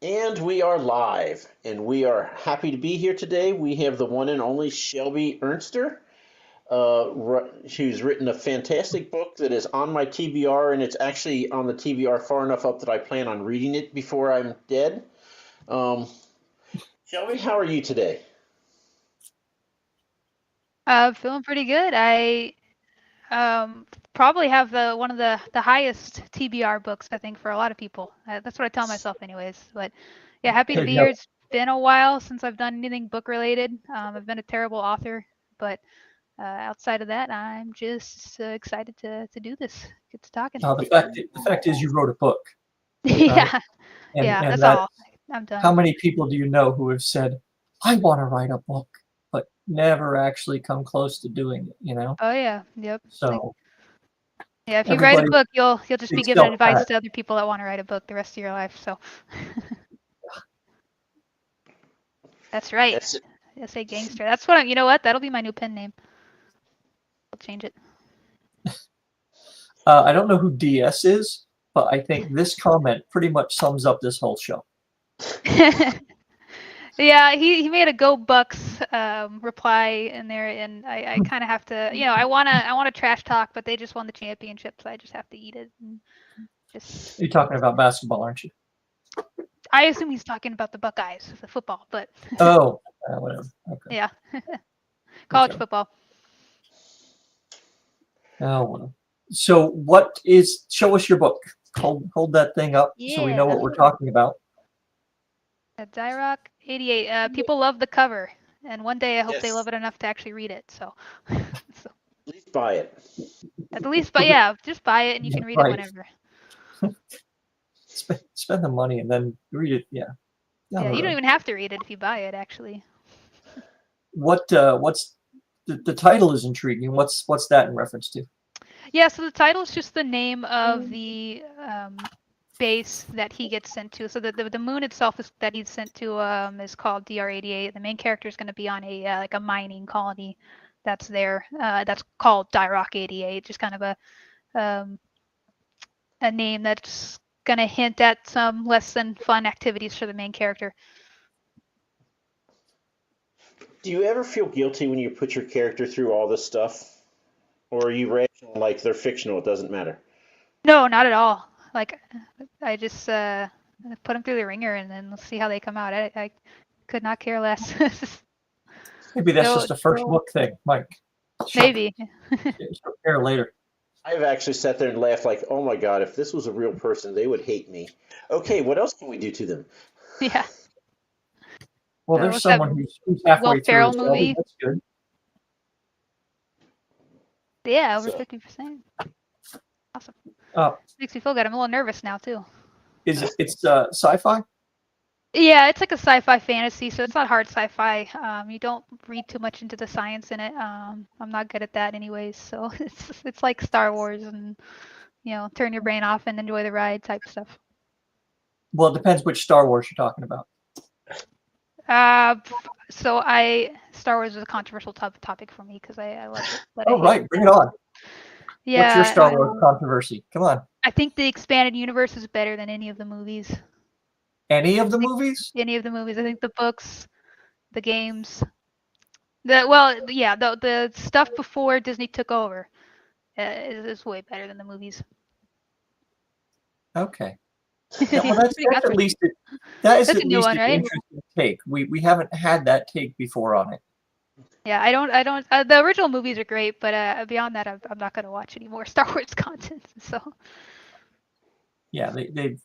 And we are live, and we are happy to be here today. We have the one and only Shelby Ernster. She's written a fantastic book that is on my TBR, and it's actually on the TBR far enough up that I plan on reading it before I'm dead. Um, Shelby, how are you today? Feeling pretty good. I probably have one of the highest TBR books, I think, for a lot of people. That's what I tell myself, anyways. But yeah, happy to There be you here. go. It's been a while since I've done anything book related. I've been a terrible author, but outside of that, I'm just excited to do this. Get to talking. The fact is, you wrote a book, right? Yeah, And yeah, and that's that all. I'm how done. many people do you know who have said, "I want to write a book," but never actually come close to doing it? Oh yeah, yep. Like So yeah, if you write a everybody, book, you'll just big be giving self advice pat. to other people that want to write a book the rest of your life. So that's right. That's SA Gangster. That's what you know what? That'll be my new pen name. I'll change it. I don't know who DS is, but I think this comment pretty much sums up this whole show. Yeah, he made a Go Bucks reply in there, and I kind of have to, I wanna trash talk, but they just won the championship, so I just have to eat it. And just You're talking about basketball, aren't you? I assume he's talking about the Buckeyes, the football, but Oh, whatever. Okay, yeah, college whichever. football. Oh, well. So, show us your book. Hold that thing up so we know Yeah, what we're talking about. Dyrock 88. People love the cover, and one day I hope they yes. love it enough to actually read it. So, so At least buy it. at least, but yeah, just buy it and you Yeah, can read it right. whenever. Spend the money and then read it. Yeah, down Yeah, the you don't road. even have to read it if you buy it, actually. What's the title is intriguing. What's that in reference to? Yeah, so the title is just the name of the base that he gets sent to. So the moon itself is that he's sent to is called DR-88. The main character is going to be on a like a mining colony that's there. That's called Dyrock 88. Just kind of um, a name that's going to hint at some less than fun activities for the main character. Do you ever feel guilty when you put your character through all this stuff? Or are you rational, like they're fictional, it doesn't matter? No, not at all. Like I just put them through the ringer and then let's see how they come out. I could not care less. Maybe that's no, just a first book thing, Mike. She'll, maybe. she'll care later. I've actually sat there and laughed like, oh my God, if this was a real person, they would hate me. Okay, what else can we do to them? Yeah. Well, there's What's that someone who's Will halfway through, Ferrell so movie? that's good. Yeah, over So 50%. Awesome. Uh, Makes me feel good. I'm a little nervous now too. it's sci-fi? Yeah, it's like a sci-fi fantasy, so it's not hard sci-fi. You don't read too much into the science in it. I'm not good at that anyways, so it's like Star Wars and turn your brain off and enjoy the ride type stuff. Well, it depends which Star Wars you're talking about. So Star Wars is a controversial topic for me because I love it, but I Oh, hate right, it. bring it on. What's your Yeah, Star Wars controversy? Come on. I think the expanded universe is better than any of the movies. Any of the Like, movies? any of the movies. I think the books, the games, the stuff before Disney took over is way better than the movies. Okay. Yeah, well, Yeah, that's pretty that's at controversial. least that is That's at a new least one, an right? interesting take. We haven't had that take before on it. Yeah, I don't. The original movies are great, but beyond that, I'm not gonna watch any more Star Wars content. So Yeah, they've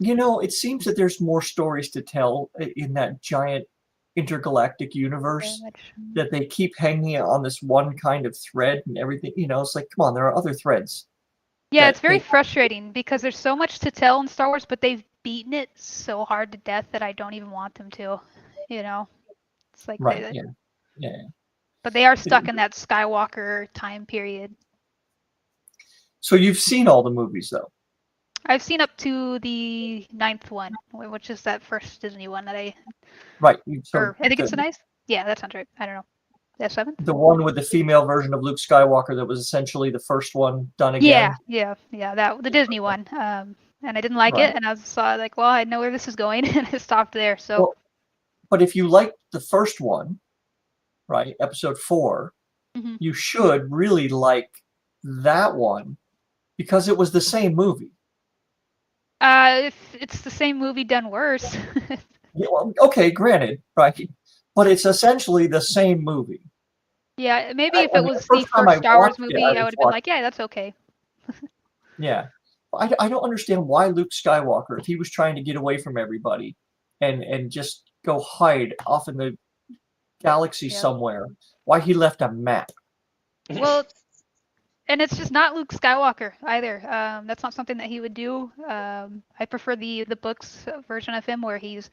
it seems that there's more stories to tell in that giant intergalactic very universe much. that they keep hanging on this one kind of thread and everything. It's like, come on, there are other threads Yeah, it's that very they. frustrating because there's so much to tell in Star Wars, but they've beaten it so hard to death that I don't even want them to. You know, it's like Right, yeah, yeah. but they are stuck in that Skywalker time period. So you've seen all the movies, though. I've seen up to the ninth one, which is that first Disney one that Right. So or I think it's the the ninth. Yeah, that sounds right. I don't know. The seventh? the one with the female version of Luke Skywalker that was essentially the first one done Yeah, again. yeah, yeah. That the Disney one. and I didn't like Right. it, and I saw like, well, I know where this is going, and I stopped there. So, Well, but if you liked the first one, right, episode 4, Mhm. you should really like that one because it was the same movie. If it's the same movie done worse. Yeah, well, okay, granted, right, but it's essentially the same movie. Yeah, maybe if I it mean, was the the first time first I Star Wars watched it, movie, I would have been thought, like, yeah, that's okay. yeah. I don't understand why Luke Skywalker, if he was trying to get away from everybody and just go hide off in the galaxy Yep. somewhere, why he left a map. Well, and it's just not Luke Skywalker either. That's not something that he would do. I prefer the books version of him, where he's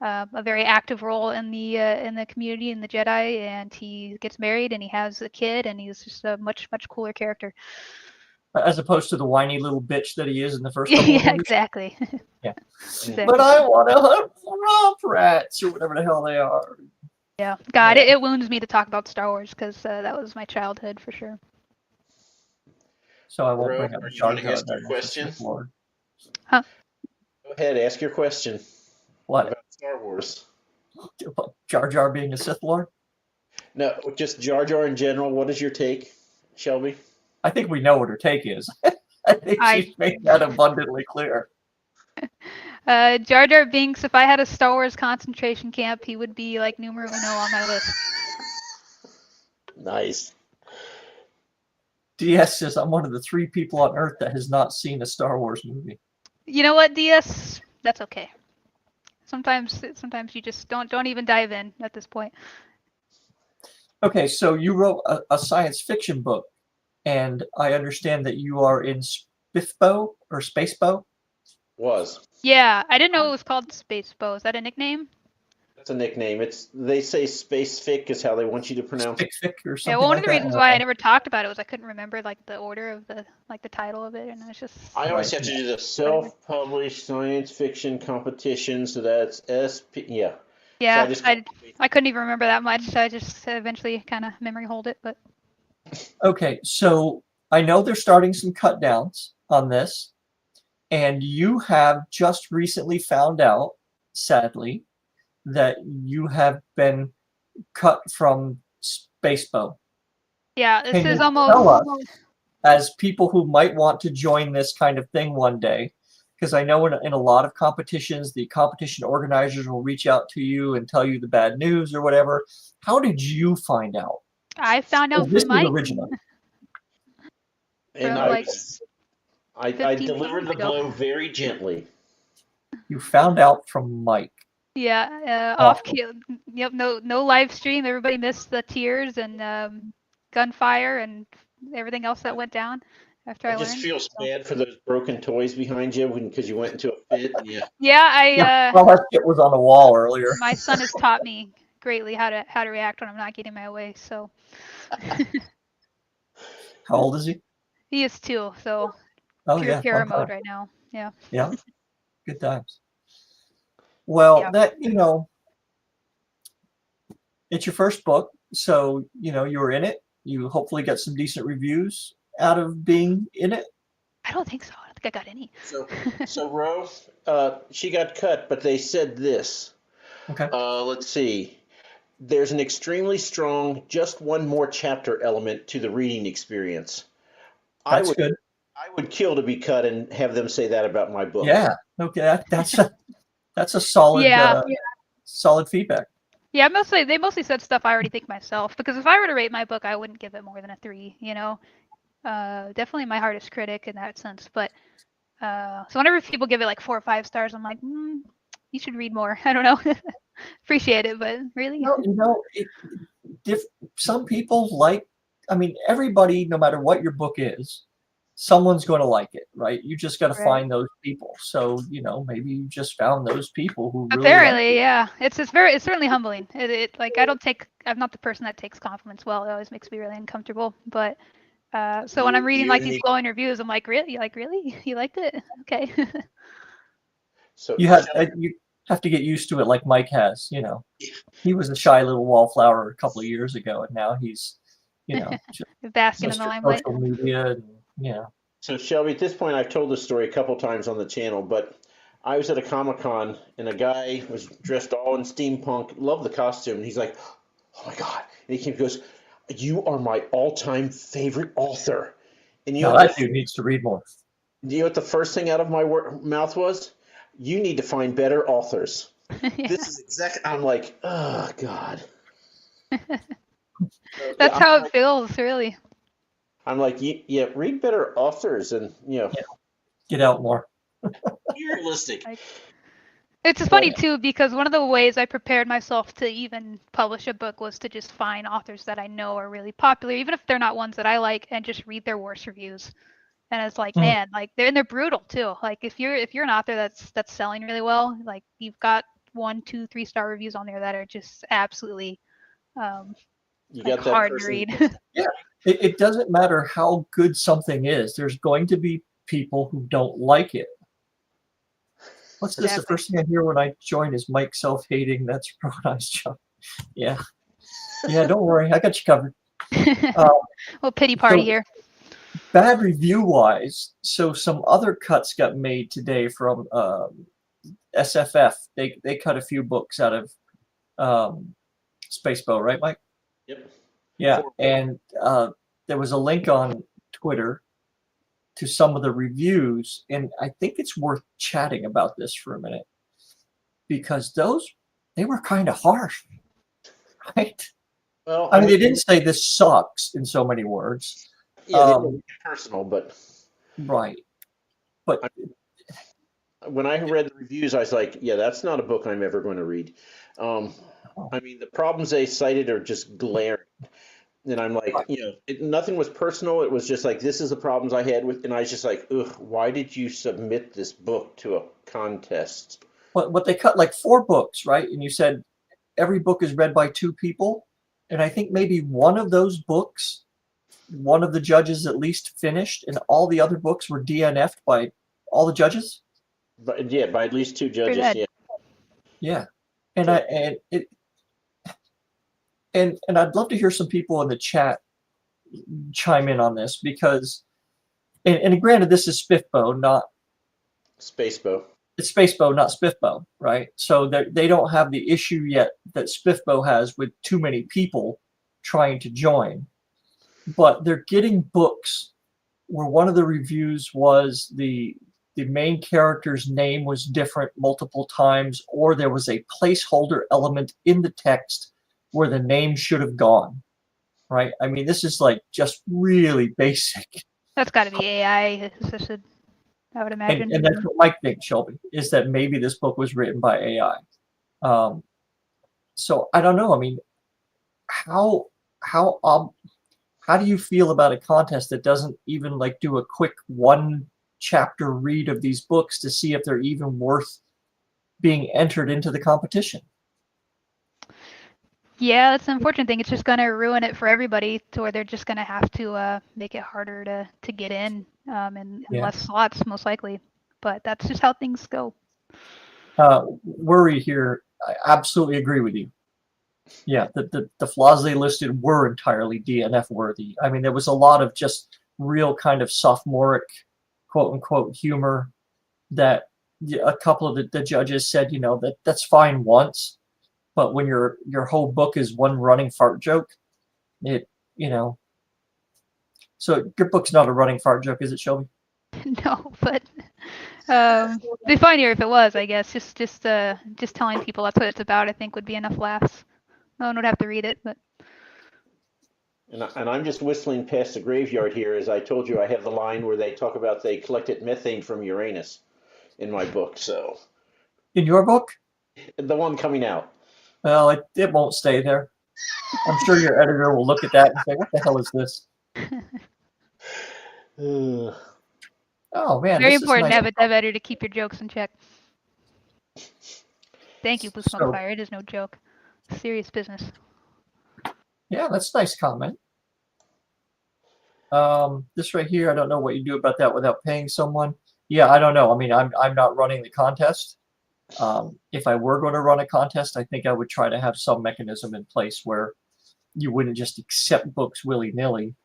a very active role in the community, in the Jedi, and he gets married and he has a kid, and he's just a much cooler character. As opposed to the whiny little bitch that he is in the first couple of Yeah, movies. exactly. Yeah. Exactly. But I want to hunt swamp rats or whatever the hell they are. Yeah, God, Yeah. it wounds me to talk about Star Wars because that was my childhood for sure. So I won't Ro, bring up are you Jar gonna Jar ask your then, question? Sith Lord. Go ahead, ask your question What? about Star Wars. About Jar Jar being a Sith Lord? No, just Jar Jar in general. What is your take, Shelby? I think we know what her take is. I think she's made that abundantly clear. Jar Jar Binks, if I had a Star Wars concentration camp, he would be like numero uno on my list. Nice. DS says, I'm one of the 3 people on Earth that has not seen a Star Wars movie. You know what, DS? That's okay. Sometimes you just don't even dive in at this point. Okay, so you wrote a science fiction book, and I understand that you are in Spifbo or Spacebo? Was. Yeah, I didn't know it was called Space Bow. Is that a nickname? That's a nickname. They say Space Fic is how they want you to pronounce it. Fic or something Yeah, well, one like of the that. reasons why I never talked about it was I couldn't remember like the order of the title of it, and it's just. I always Right. have to do the self-published science fiction competition, so that's SP. Yeah. Yeah, So I couldn't even remember that much. So I just eventually kind of memory hold it, but. Okay, so I know they're starting some cut downs on this, and you have just recently found out, sadly, that you have been cut from Spacebo. Yeah, this Can is you almost. tell us, as people who might want to join this kind of thing one day, because I know in a lot of competitions, the competition organizers will reach out to you and tell you the bad news or whatever. How did you find out? I found out This from was Mike. original. And From, like, I 15 delivered the minutes ago. blow very gently. You found out from Mike. Yeah, Awesome. off cue. Yep, no live stream. Everybody missed the tears and gunfire and everything else that went down after I I just learned. feel bad for those broken toys behind you because you went into a fit. Yeah. Yeah, All that shit was on the wall earlier. my son has taught me greatly how to react when I'm not getting my way. So How old is he? he is 2. So Oh, pure yeah. terror fun mode time. right now. Yeah. Yeah. Good times. Well, Yeah. that, it's your first book. So, you were in it. You hopefully got some decent reviews out of being in it. I don't think so. I don't think I got any. So Ro, she got cut, but they said this. Okay. Let's see. There's an extremely strong, just one more chapter element to the reading experience. That's good. I would kill to be cut and have them say that about my book. Yeah. Okay. That's a solid, solid feedback. Yeah, they mostly said stuff I already think myself, because if I were to rate my book, I wouldn't give it more than a 3. Definitely my hardest critic in that sense. But so whenever people give it like 4 or 5 stars, I'm like, you should read more. I don't know. Appreciate it, but really. Some people everybody, no matter what your book is, someone's going to like it, right? You just got to find those people. So, maybe you just found those people who really apparently, yeah. It's certainly humbling. I'm not the person that takes compliments well. It always makes me really uncomfortable. But so when I'm reading like these glowing reviews, I'm like, really? You liked it? Okay. So you have to get used to it, like Mike has. He was a shy little wallflower a couple of years ago, and now he's, basking in the limelight. Social media, and, So Shelby, at this point, I've told this story a couple times on the channel, but I was at a Comic-Con and a guy was dressed all in steampunk, loved the costume, and he's like, "Oh my God!" And he came and goes, "You are my all-time favorite author." And Now that dude needs to read more. you know what the first thing out of my mouth was? You need to find better authors. Yeah. This is exactly. I'm like, oh God. That's I'm how it like, feels, really. I'm like, yeah, read better authors and Get out more. be realistic. It's just funny too, because one of the ways I prepared myself to even publish a book was to just find authors that I know are really popular, even if they're not ones that I like, and just read their worst reviews. And it's like, man, like they're brutal too. Like if you're an author that's selling really well, like you've got 1, 2, 3-star reviews on there that are just absolutely You like got that hard to person. read. Yeah, it doesn't matter how good something is. There's going to be people who don't like it. What's this? The Exactly. first thing I hear when I join is Mike self-hating. That's pronounced John. Yeah. Yeah, don't worry. I got you covered. Well, pity party here. Bad review-wise, so some other cuts got made today from SFF. They cut a few books out of Spacebow, right, Mike? Yep. Yeah, and there was a link on Twitter to some of the reviews, and I think it's worth chatting about this for a minute because they were kind of harsh, right? Well, I mean, they didn't say this sucks in so many words. Yeah, they didn't make it personal, but right. But when I read the reviews, I was like, yeah, that's not a book I'm ever going to read. I mean, the problems they cited are just glaring. And I'm like, nothing was personal. It was just like, this is the problems I had with, and I was just like, ugh, why did you submit this book to a contest? But they cut like 4 books, right? And you said every book is read by 2 people. And I think maybe one of those books, one of the judges at least finished, and all the other books were DNF'd by all the judges. But yeah, by at least 2 judges. Yeah. Yeah, and and I'd love to hear some people in the chat chime in on this because, and granted, this is Spiffbo, not Spacebow. It's Spacebow, not Spiffbo, right? So they don't have the issue yet that Spiffbo has with too many people trying to join. But they're getting books where one of the reviews was the main character's name was different multiple times, or there was a placeholder element in the text where the name should have gone, right? I mean, this is like just really basic. That's got to be AI assisted, I would imagine. And that's what Mike thinks, Shelby, is that maybe this book was written by AI. So I don't know. I mean, how do you feel about a contest that doesn't even like do a quick 1-chapter read of these books to see if they're even worth being entered into the competition? Yeah, that's an unfortunate thing. It's just going to ruin it for everybody to where they're just going to have to make it harder to get in and less slots, most likely. But that's just how things go. Worry here, I absolutely agree with you. Yeah, the flaws they listed were entirely DNF worthy. I mean, there was a lot of just real kind of sophomoric, quote unquote, humor that a couple of the judges said, that's fine once, but when your whole book is one running fart joke, So your book's not a running fart joke, is it, Shelby? No, but it'd be funnier if it was, I guess. Just telling people that's what it's about, I think, would be enough laughs. No one would have to read it, but. And I'm just whistling past the graveyard here. As I told you, I have the line where they talk about they collected methane from Uranus in my book. So. In your book? The one coming out. Well, it won't stay there. I'm sure your editor will look at that and say, "What the hell is this?" Oh man, very important to have a dev editor to keep your jokes in check. Thank you, Blue Smoke Fire. It is no joke. Serious business. Yeah, that's a nice comment. This right here, I don't know what you do about that without paying someone. Yeah, I don't know. I mean, I'm not running the contest. If I were going to run a contest, I think I would try to have some mechanism in place where you wouldn't just accept books willy-nilly.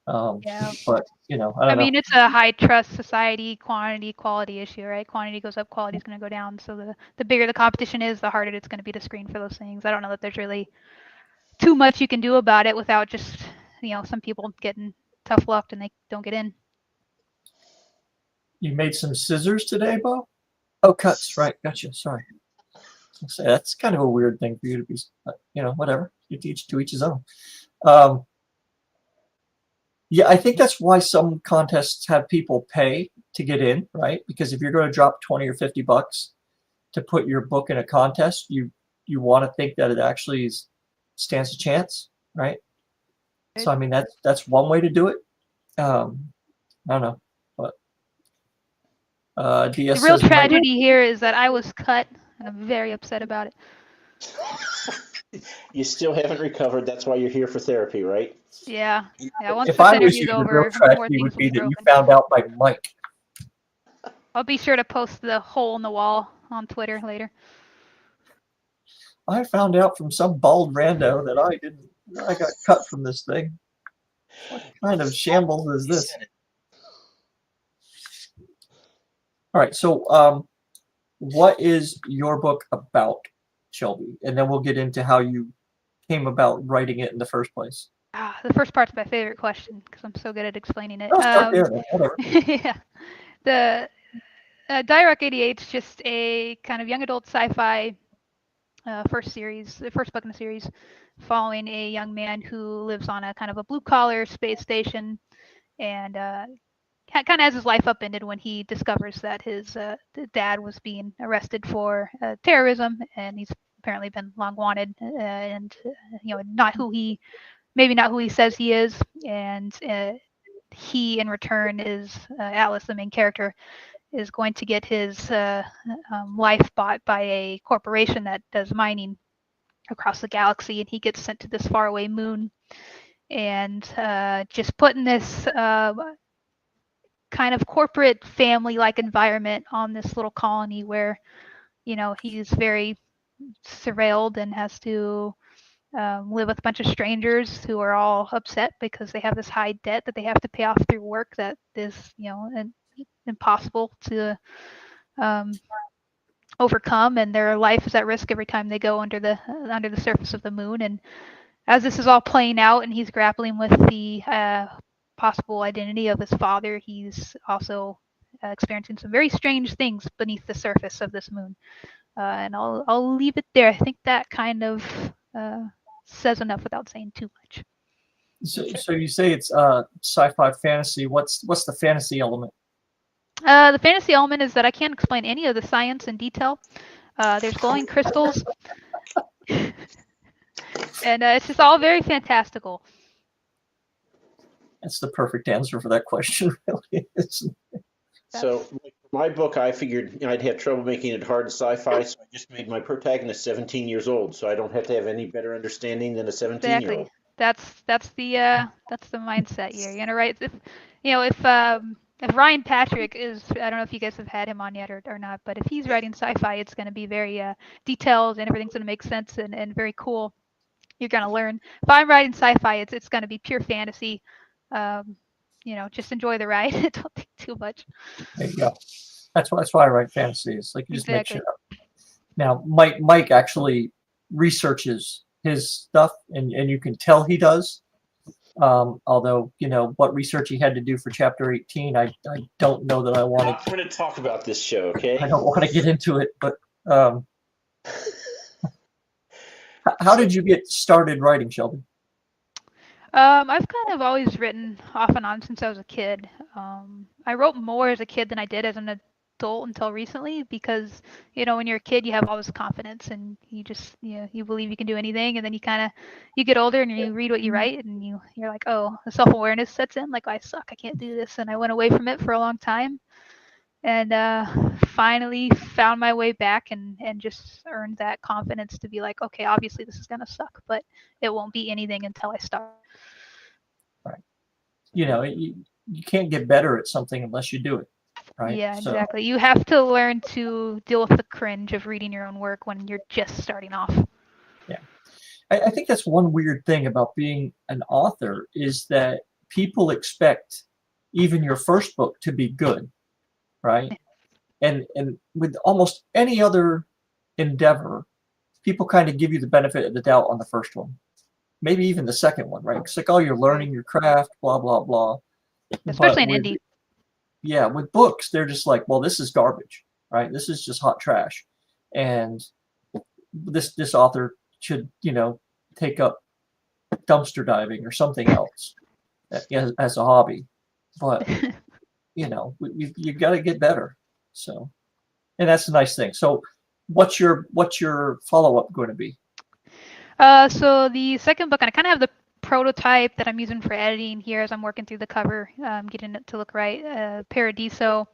Yeah. But I don't I know. mean, it's a high trust society, quality issue, right? Quantity goes up, quality is going to go down. So the bigger the competition is, the harder it's going to be to screen for those things. I don't know that there's really too much you can do about it without just, some people getting tough luck and they don't get in. You made some scissors today, Bo? Oh, cuts, right? Gotcha. Sorry. So that's kind of a weird thing for you to be, whatever. You teach to each his own. Yeah, I think that's why some contests have people pay to get in, right? Because if you're going to drop 20 or 50 bucks to put your book in a contest, you want to think that it actually stands a chance, right? So I mean that's one way to do it. I don't know, but DS The real says tragedy here is that I was cut, and I'm very upset about it. You still haven't recovered. That's why you're here for therapy, right? Yeah. Once if this I was you, interview's the real over, more tragedy things would will be be that you broken. found out by Mike. I'll be sure to post the hole in the wall on Twitter later. I found out from some bald rando that I got cut from this thing. What kind of shambles is this? All right, so what is your book about, Shelby? And then we'll get into how you came about writing it in the first place. The first part's my favorite question because I'm so good at explaining it. I'll start there then, whatever. Yeah. The Dirock 88 is just a kind of young adult sci-fi the first book in the series, following a young man who lives on a kind of a blue-collar space station and kind of has his life upended when he discovers that his dad was being arrested for terrorism, and he's apparently been long wanted and maybe not who he says he is, and he in return is Atlas, the main character, is going to get his life bought by a corporation that does mining across the galaxy, and he gets sent to this faraway moon, and just put in this kind of corporate family-like environment on this little colony where he's very surveilled and has to live with a bunch of strangers who are all upset because they have this high debt that they have to pay off through work that is impossible to overcome, and their life is at risk every time they go under the surface of the moon. And as this is all playing out and he's grappling with the possible identity of his father, he's also experiencing some very strange things beneath the surface of this moon. And I'll leave it there. I think that kind of says enough without saying too much. So you say it's sci-fi fantasy. What's the fantasy element? The fantasy element is that I can't explain any of the science in detail. There's glowing crystals, and it's just all very fantastical. That's the perfect answer for that question, really. So, like, for my book, I figured I'd have trouble making it hard sci-fi, so I just made my protagonist 17 years old, so I don't have to have any better understanding than a 17-year-old. Exactly. That's the mindset here. You're gonna write if Ryan Patrick is, I don't know if you guys have had him on yet or not, but if he's writing sci-fi, it's going to be very detailed and everything's going to make sense and very cool. You're going to learn. If I'm writing sci-fi, it's going to be pure fantasy. Just enjoy the ride. Don't think too much. There you go. That's why I write fantasy. It's like you just Exactly. make shit up. Now, Mike actually researches his stuff, and you can tell he does. Although, what research he had to do for chapter 18, I don't know that I want to. I'm going to talk about this show, okay? I don't want to get into it, but how did you get started writing, Shelby? I've kind of always written off and on since I was a kid. I wrote more as a kid than I did as an adult until recently because, when you're a kid, you have all this confidence and you just, you believe you can do anything. And then you get older and you read what you write and you're like, oh, the self-awareness sets in. Like, I suck. I can't do this. And I went away from it for a long time and finally found my way back and just earned that confidence to be like, okay, obviously this is going to suck, but it won't be anything until I start. Right. You can't get better at something unless you do it. Right? Yeah, exactly. You have to learn to deal with the cringe of reading your own work when you're just starting off. Yeah. I think that's one weird thing about being an author is that people expect even your first book to be good, right? And with almost any other endeavor, people kind of give you the benefit of the doubt on the first one, maybe even the second one, right? It's like, oh, you're learning your craft, blah blah blah. Especially in indie. Yeah, with books, they're just like, well, this is garbage, right? This is just hot trash, and this author should, take up dumpster diving or something else as a hobby. But you got to get better. So, and that's a nice thing. So, what's your follow-up going to be? So the second book, and I kind of have the prototype that I'm using for editing here as I'm working through the cover, getting it to look right. Paradiso,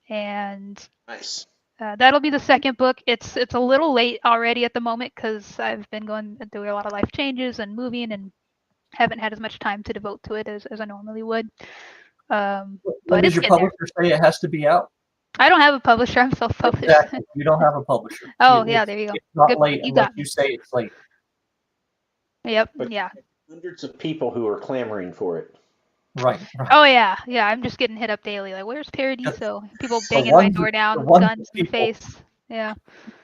and Nice. that'll be the second book. It's a little late already at the moment because I've been going through a lot of life changes and moving, and haven't had as much time to devote to it as I normally would. When But does it's your getting there. publisher say it has to be out? I don't have a publisher. I'm self-published. Exactly. You don't have a publisher. Oh, yeah, there you go. It's not Good, late you unless got me. you say it's late. Yep. But Yeah. hundreds of people who are clamoring for it. Right. Oh yeah. Yeah. I'm just getting hit up daily. Like, where's Paradiso? People banging my door down, ones guns in the people- face. Yeah.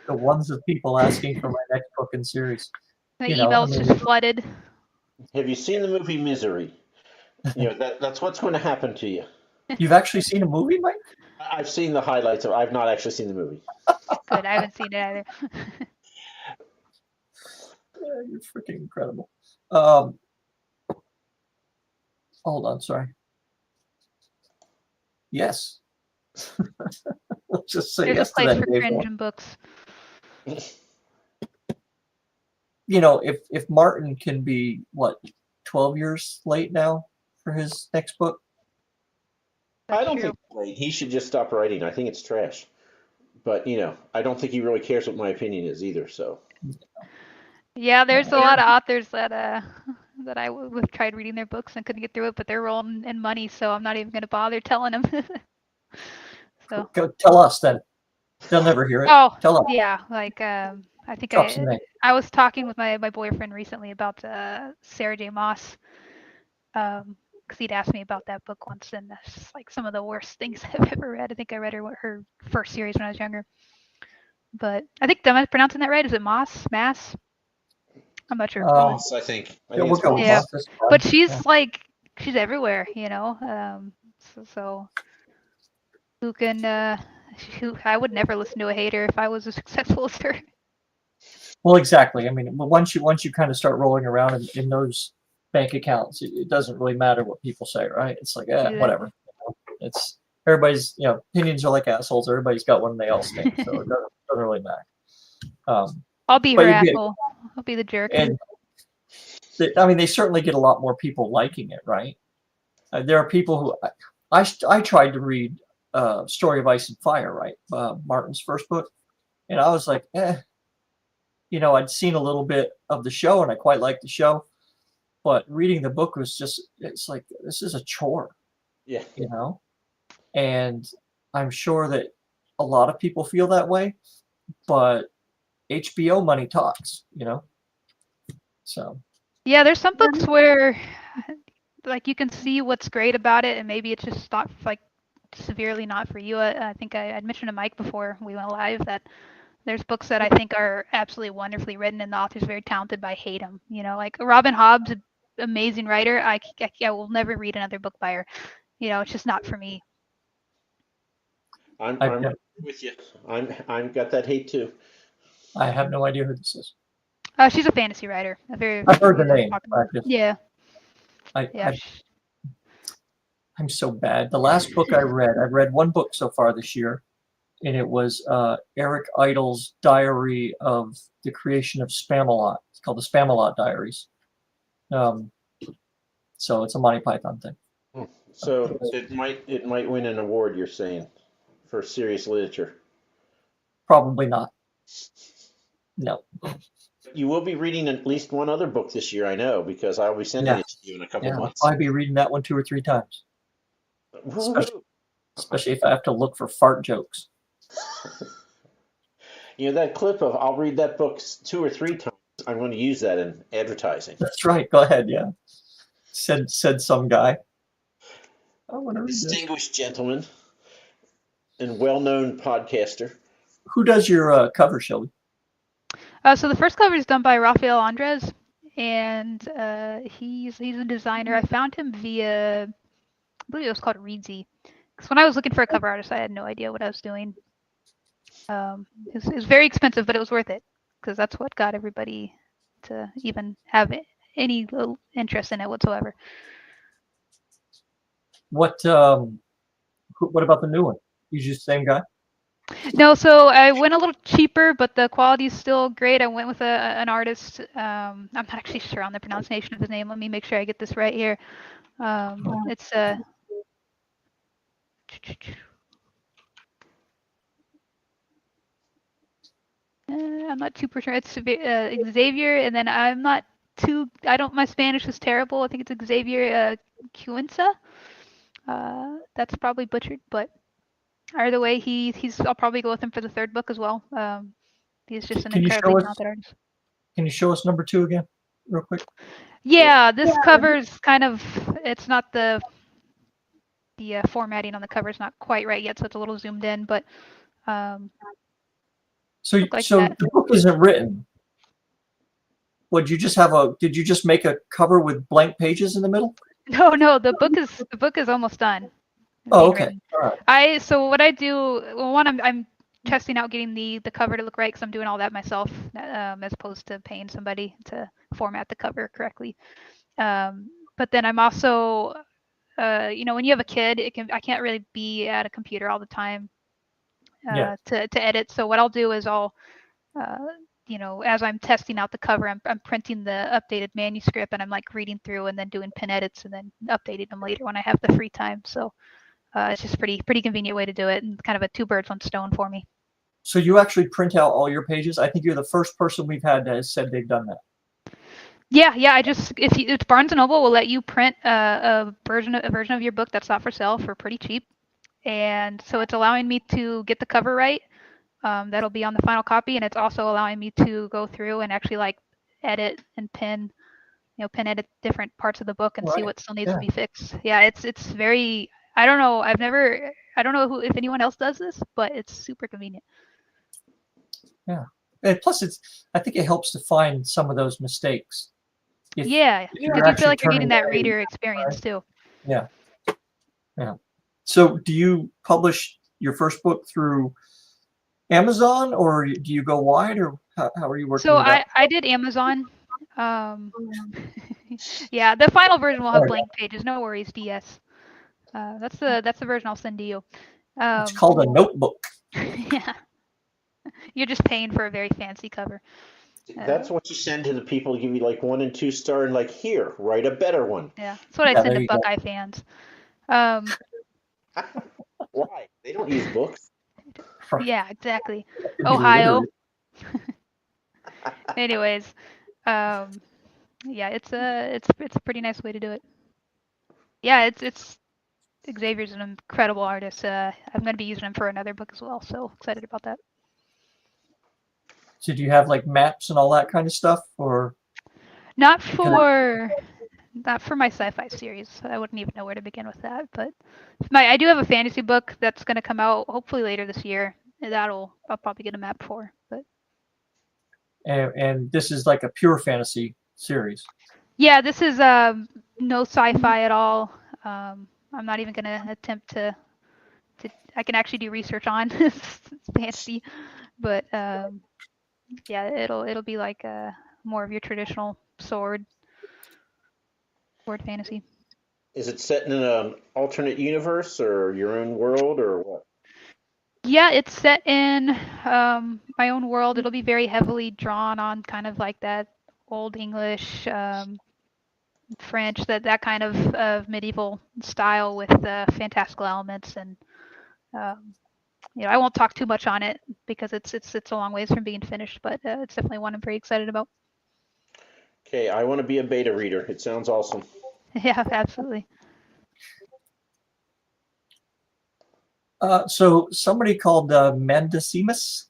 The ones of people asking for my next book in series. The You know, emails I mean- just flooded. Have you seen the movie Misery? That's what's going to happen to you. You've actually seen a movie, Mike? I've seen the highlights of. I've not actually seen the movie. Good. I haven't seen it either. Yeah, you're freaking incredible. Hold on, sorry. Yes. Let's just say There's yes a to place that, for Dave. cringe in books. If Martin can be 12 years late now for his next book. I don't true. think it's late. He should just stop writing. I think it's trash. But I don't think he really cares what my opinion is either. So Yeah, there's a lot of authors that that I have tried reading their books and couldn't get through it, but they're rolling in money, so I'm not even going to bother telling them. So. Go tell us then. They'll never hear it. Oh, Tell us. yeah. Like, I think Drop some names. I was talking with my boyfriend recently about Sarah J. Maas, because he'd asked me about that book once, and that's just, like, some of the worst things I've ever read. I think I read her first series when I was younger. But I think, am I pronouncing that right? Is it Maas? Mass? I'm not sure. I think. Yeah, we'll go with Yeah. Moss, that's fine. But she's Yeah. like, she's everywhere, so who can, I would never listen to a hater if I was as successful as her. Well, exactly. I mean, once you kind of start rolling around in those bank accounts, it doesn't really matter what people say, right? It's like, Yeah. whatever. It's everybody's, opinions are like assholes. Everybody's got one they all think, so it doesn't really matter. I'll be But her you get- asshole. I'll be the jerk. And they certainly get a lot more people liking it, right? There are people who I tried to read Story of Ice and Fire, right? Martin's first book, and I was like, I'd seen a little bit of the show and I quite liked the show, but reading the book was it's like, this is a chore. Yeah. And I'm sure that a lot of people feel that way, but HBO money talks, so. Yeah, there's some books where, like, you can see what's great about it, and maybe it's just not, like, severely not for you. I think I'd mentioned to Mike before we went live that there's books that I think are absolutely wonderfully written, and the author's very talented, but I hate them. Like Robin Hobb's an amazing writer. I will never read another book by her. It's just not for me. I'm with you. I'm got that hate too. I have no idea who this is. She's a fantasy writer. I've heard the name. Yeah. Yeah. I'm so bad. The last book I've read one book so far this year, and it was Eric Idle's Diary of the Creation of Spamalot. It's called the Spamalot Diaries. So it's a Monty Python thing. So it might win an award, you're saying, for serious literature. Probably not. No. You will be reading at least one other book this year, I know, because I'll be sending it to you in a couple months. I'll be reading that one 2 or 3 times. Especially if I have to look for fart jokes. That clip of I'll read that book 2 or 3 times, I'm going to use that in advertising. That's right. Go ahead. Yeah. said some guy. I want to read this. Distinguished gentleman and well-known podcaster. Who does your cover, Shelby? So the first cover is done by Rafael Andres, and he's a designer. I found him via, I believe it was called Reedsy. Because when I was looking for a cover artist, I had no idea what I was doing. It was very expensive, but it was worth it because that's what got everybody to even have any little interest in it whatsoever. What about the new one? You just the same guy? No, so I went a little cheaper, but the quality is still great. I went with an artist. I'm not actually sure on the pronunciation of his name. Let me make sure I get this right here. It's I'm not too sure. It's Xavier, and then I'm not too. My Spanish is terrible. I think it's Xavier Cuenca. That's probably butchered, but either way, he's. I'll probably go with him for the third book as well. He's just an incredibly talented artist. Can you show us number 2 again, real quick? Yeah, this cover's kind of. It's not the formatting on the cover is not quite right yet, so it's a little zoomed in, but. So the book isn't written. Did you just make a cover with blank pages in the middle? No, the book is almost done. Oh, okay. All right. So what I do, well, one, I'm testing out getting the cover to look right because I'm doing all that myself, as opposed to paying somebody to format the cover correctly. But then I'm also, when you have a kid, I can't really be at a computer all the time to edit. So what I'll do is as I'm testing out the cover, I'm printing the updated manuscript and I'm like reading through and then doing pen edits and then updating them later when I have the free time. So it's just a pretty convenient way to do it and kind of a 2 birds, 1 stone for me. So you actually print out all your pages? I think you're the first person we've had that has said they've done that. Yeah. It's Barnes and Noble will let you print a version of your book that's not for sale for pretty cheap, and so it's allowing me to get the cover right. That'll be on the final copy, and it's also allowing me to go through and actually like edit and pen edit different parts of the book and see what still needs to be fixed. Yeah, it's very. I don't know. I don't know if anyone else does this, but it's super convenient. Yeah. And plus, I think it helps to find some of those mistakes. Because you feel like you're getting that reader experience too. Yeah. So do you publish your first book through Amazon, or do you go wide, or how are you working? So I did Amazon. Yeah, the final version will have blank pages. No worries, DS. That's the version I'll send to you. It's called a notebook. Yeah. You're just paying for a very fancy cover. That's what you send to the people who give you like 1 and 2 star and like, here, write a better one. Yeah, that's what I send to Buckeye fans. Why? They don't use books. Yeah, exactly. Ohio. Anyways, yeah, it's a pretty nice way to do it. Yeah, it's Xavier's an incredible artist. I'm going to be using him for another book as well, so excited about that. So do you have like maps and all that kind of stuff, or? Not for my sci-fi series. I wouldn't even know where to begin with that. But I do have a fantasy book that's going to come out hopefully later this year. I'll probably get a map for. But and this is like a pure fantasy series. Yeah, this is no sci-fi at all. I'm not even going to attempt to. I can actually do research on fantasy, but yeah, it'll be like more of your traditional sword fantasy. Is it set in an alternate universe or your own world or what? Yeah, it's set in my own world. It'll be very heavily drawn on kind of like that Old English, French, that kind of medieval style with fantastical elements. And I won't talk too much on it because it's a long ways from being finished, but it's definitely one I'm very excited about. Okay, I want to be a beta reader. It sounds awesome. Yeah, absolutely. So somebody called Mandasimus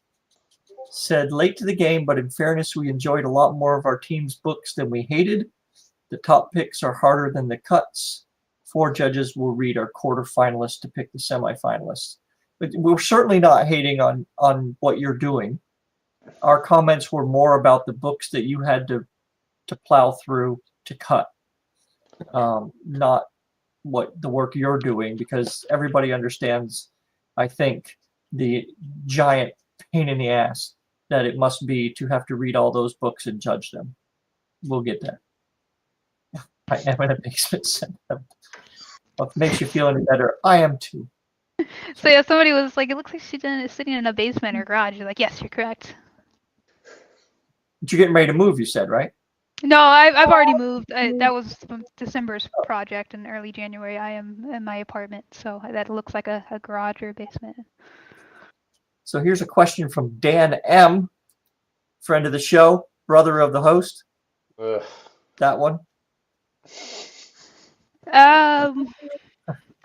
said, late to the game, but in fairness, we enjoyed a lot more of our team's books than we hated. The top picks are harder than the cuts. 4 judges will read our quarterfinalists to pick the semifinalists. But we're certainly not hating on what you're doing. Our comments were more about the books that you had to plow through to cut, not what the work you're doing, because everybody understands, I think, the giant pain in the ass that it must be to have to read all those books and judge them. We'll get there. I am in a basement. What makes you feel any better? I am too. So yeah, somebody was like, "It looks like she's sitting in a basement or garage." You're like, "Yes, you're correct." But you're getting ready to move, you said, right? No, I've already moved. That was from December's project in early January. I am in my apartment, so that looks like a garage or a basement. So here's a question from Dan M., friend of the show, brother of the host. Ugh. That one.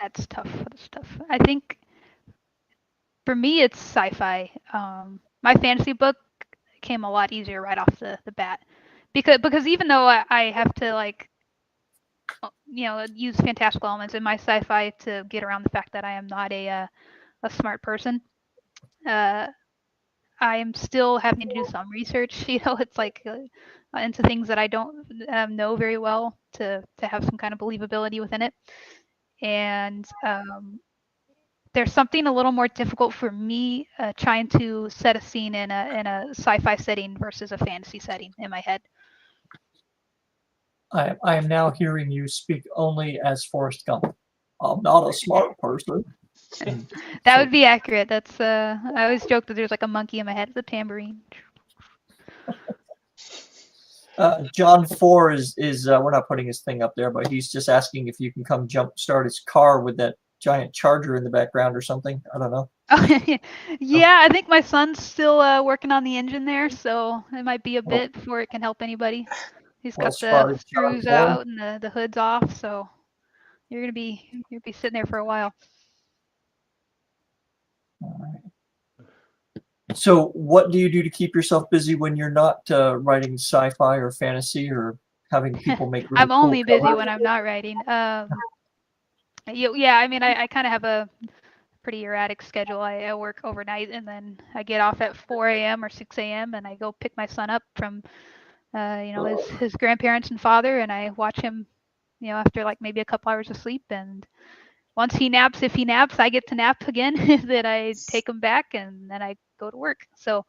That's tough. That's tough. I think for me, it's sci-fi. My fantasy book came a lot easier right off the bat, because even though I have to like, use fantastical elements in my sci-fi to get around the fact that I am not a smart person, I am still having to do some research. It's like into things that I don't know very well to have some kind of believability within it, and there's something a little more difficult for me trying to set a scene in a sci-fi setting versus a fantasy setting in my head. I am now hearing you speak only as Forrest Gump. I'm not a smart person. That would be accurate. That's I always joke that there's like a monkey in my head with a tambourine. John 4 is we're not putting his thing up there, but he's just asking if you can come jump start his car with that giant charger in the background or something. I don't know. Yeah, I think my son's still working on the engine there, so it might be a bit before it can help anybody. He's got the screws out and the hood's off, so you're gonna be sitting there for a while. All right. So what do you do to keep yourself busy when you're not writing sci-fi or fantasy or having people make really I'm only cool busy covers? when I'm not writing. Yeah, I mean, I kind of have a pretty erratic schedule. I work overnight and then I get off at 4 a.m. or 6 a.m. and I go pick my son up from his grandparents and father, and I watch him, after like maybe a couple hours of sleep, and once he naps, if he naps, I get to nap again. Then I take him back and then I go to work. So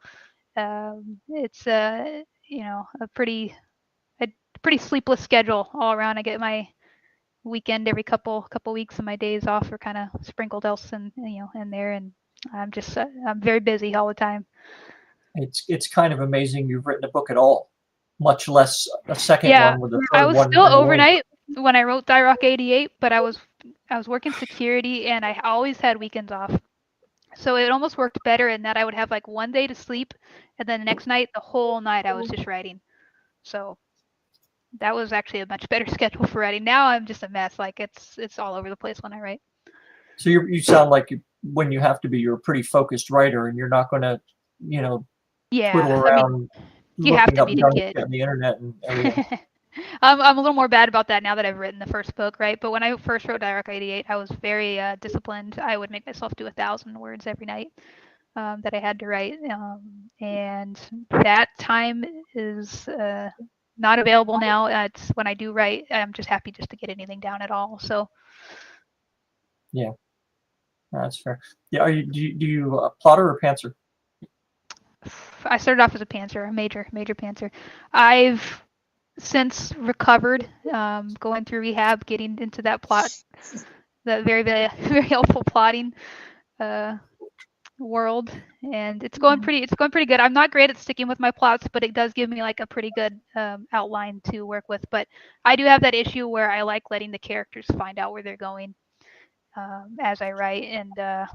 it's a pretty sleepless schedule all around. I get my weekend every couple weeks, and my days off are kind of sprinkled else in there, and I'm very busy all the time. It's kind of amazing you've written a book at all, much less a second one with the third I was one. still overnight when I wrote Die Rock 88, but I was working security and I always had weekends off. So it almost worked better in that I would have like one day to sleep, and then the next night, the whole night, I was just writing. So that was actually a much better schedule for writing. Now I'm just a mess. Like it's all over the place when I write. So you sound like when you have to be, you're a pretty focused writer, and you're not going to, twiddle around you have looking to up be the junk kid on the internet and everything. I'm a little more bad about that now that I've written the first book, right? But when I first wrote Die Rock 88, I was very disciplined. I would make myself do 1,000 words every night that I had to write, and that time is not available now. It's when I do write, I'm just happy just to get anything down at all. So yeah, that's fair. Yeah, do you plotter or pantser? I started off as a pantser, a major pantser. I've since recovered, going through rehab, getting into that plot, that very, very, very helpful plotting world, and it's going pretty good. I'm not great at sticking with my plots, but it does give me like a pretty good outline to work with. But I do have that issue where I like letting the characters find out where they're going as I write, and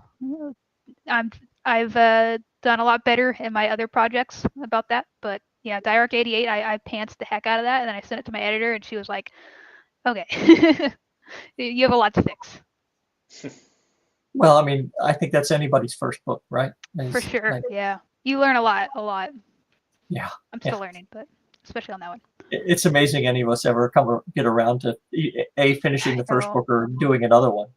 I've done a lot better in my other projects about that. But yeah, Die Rock 88, I pants the heck out of that, and then I sent it to my editor, and she was like, "Okay, you have a lot to fix." Well, I mean, I think that's anybody's first book, right? For sure, yeah. You learn a lot. Yeah. I'm still learning, but especially on that one. It's amazing any of us ever get around to finishing the first know. book or doing another one.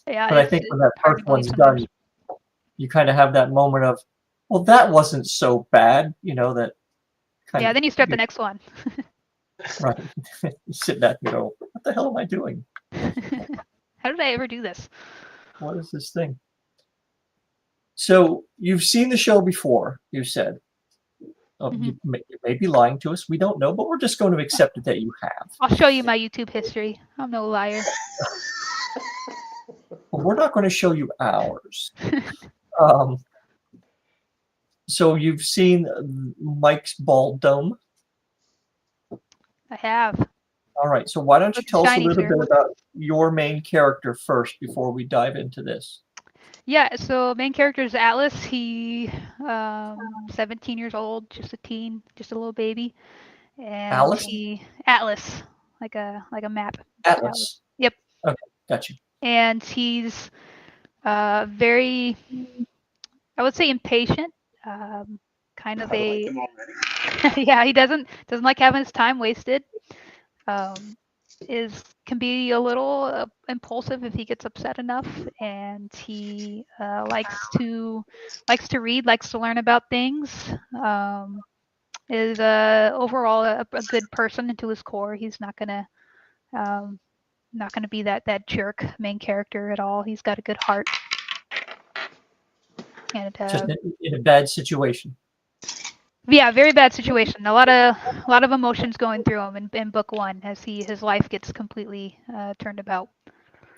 Yeah, But I think when that hard to first believe one's sometimes. done, you kind of have that moment of, well, that wasn't so bad, that kind Yeah, of, then you start the next one. right. You sit back and go, what the hell am I doing? How did I ever do this? What is this thing? So you've seen the show before, you said. You may be lying to us. We don't know, but we're just going to accept it that you have. I'll show you my YouTube history. I'm no liar. Well, we're not going to show you ours. So you've seen Mike's Bald Dome? I have. All right. So why don't you tell us a shiny, little sir. bit about your main character first before we dive into this? Yeah, so main character is Atlas. He 17 years old, just a teen, just a little baby. And Alice? Atlas, like a map. Atlas. Yep. Okay, got you. And he's very, I would say, impatient. Kind of a yeah, he doesn't like having his time wasted. Can be a little impulsive if he gets upset enough, and he likes to read, likes to learn about things. Is overall a good person into his core. He's not gonna be that jerk main character at all. He's got a good heart. And Just in a bad situation. Yeah, very bad situation. A lot of emotions going through him in book one as his life gets completely turned about.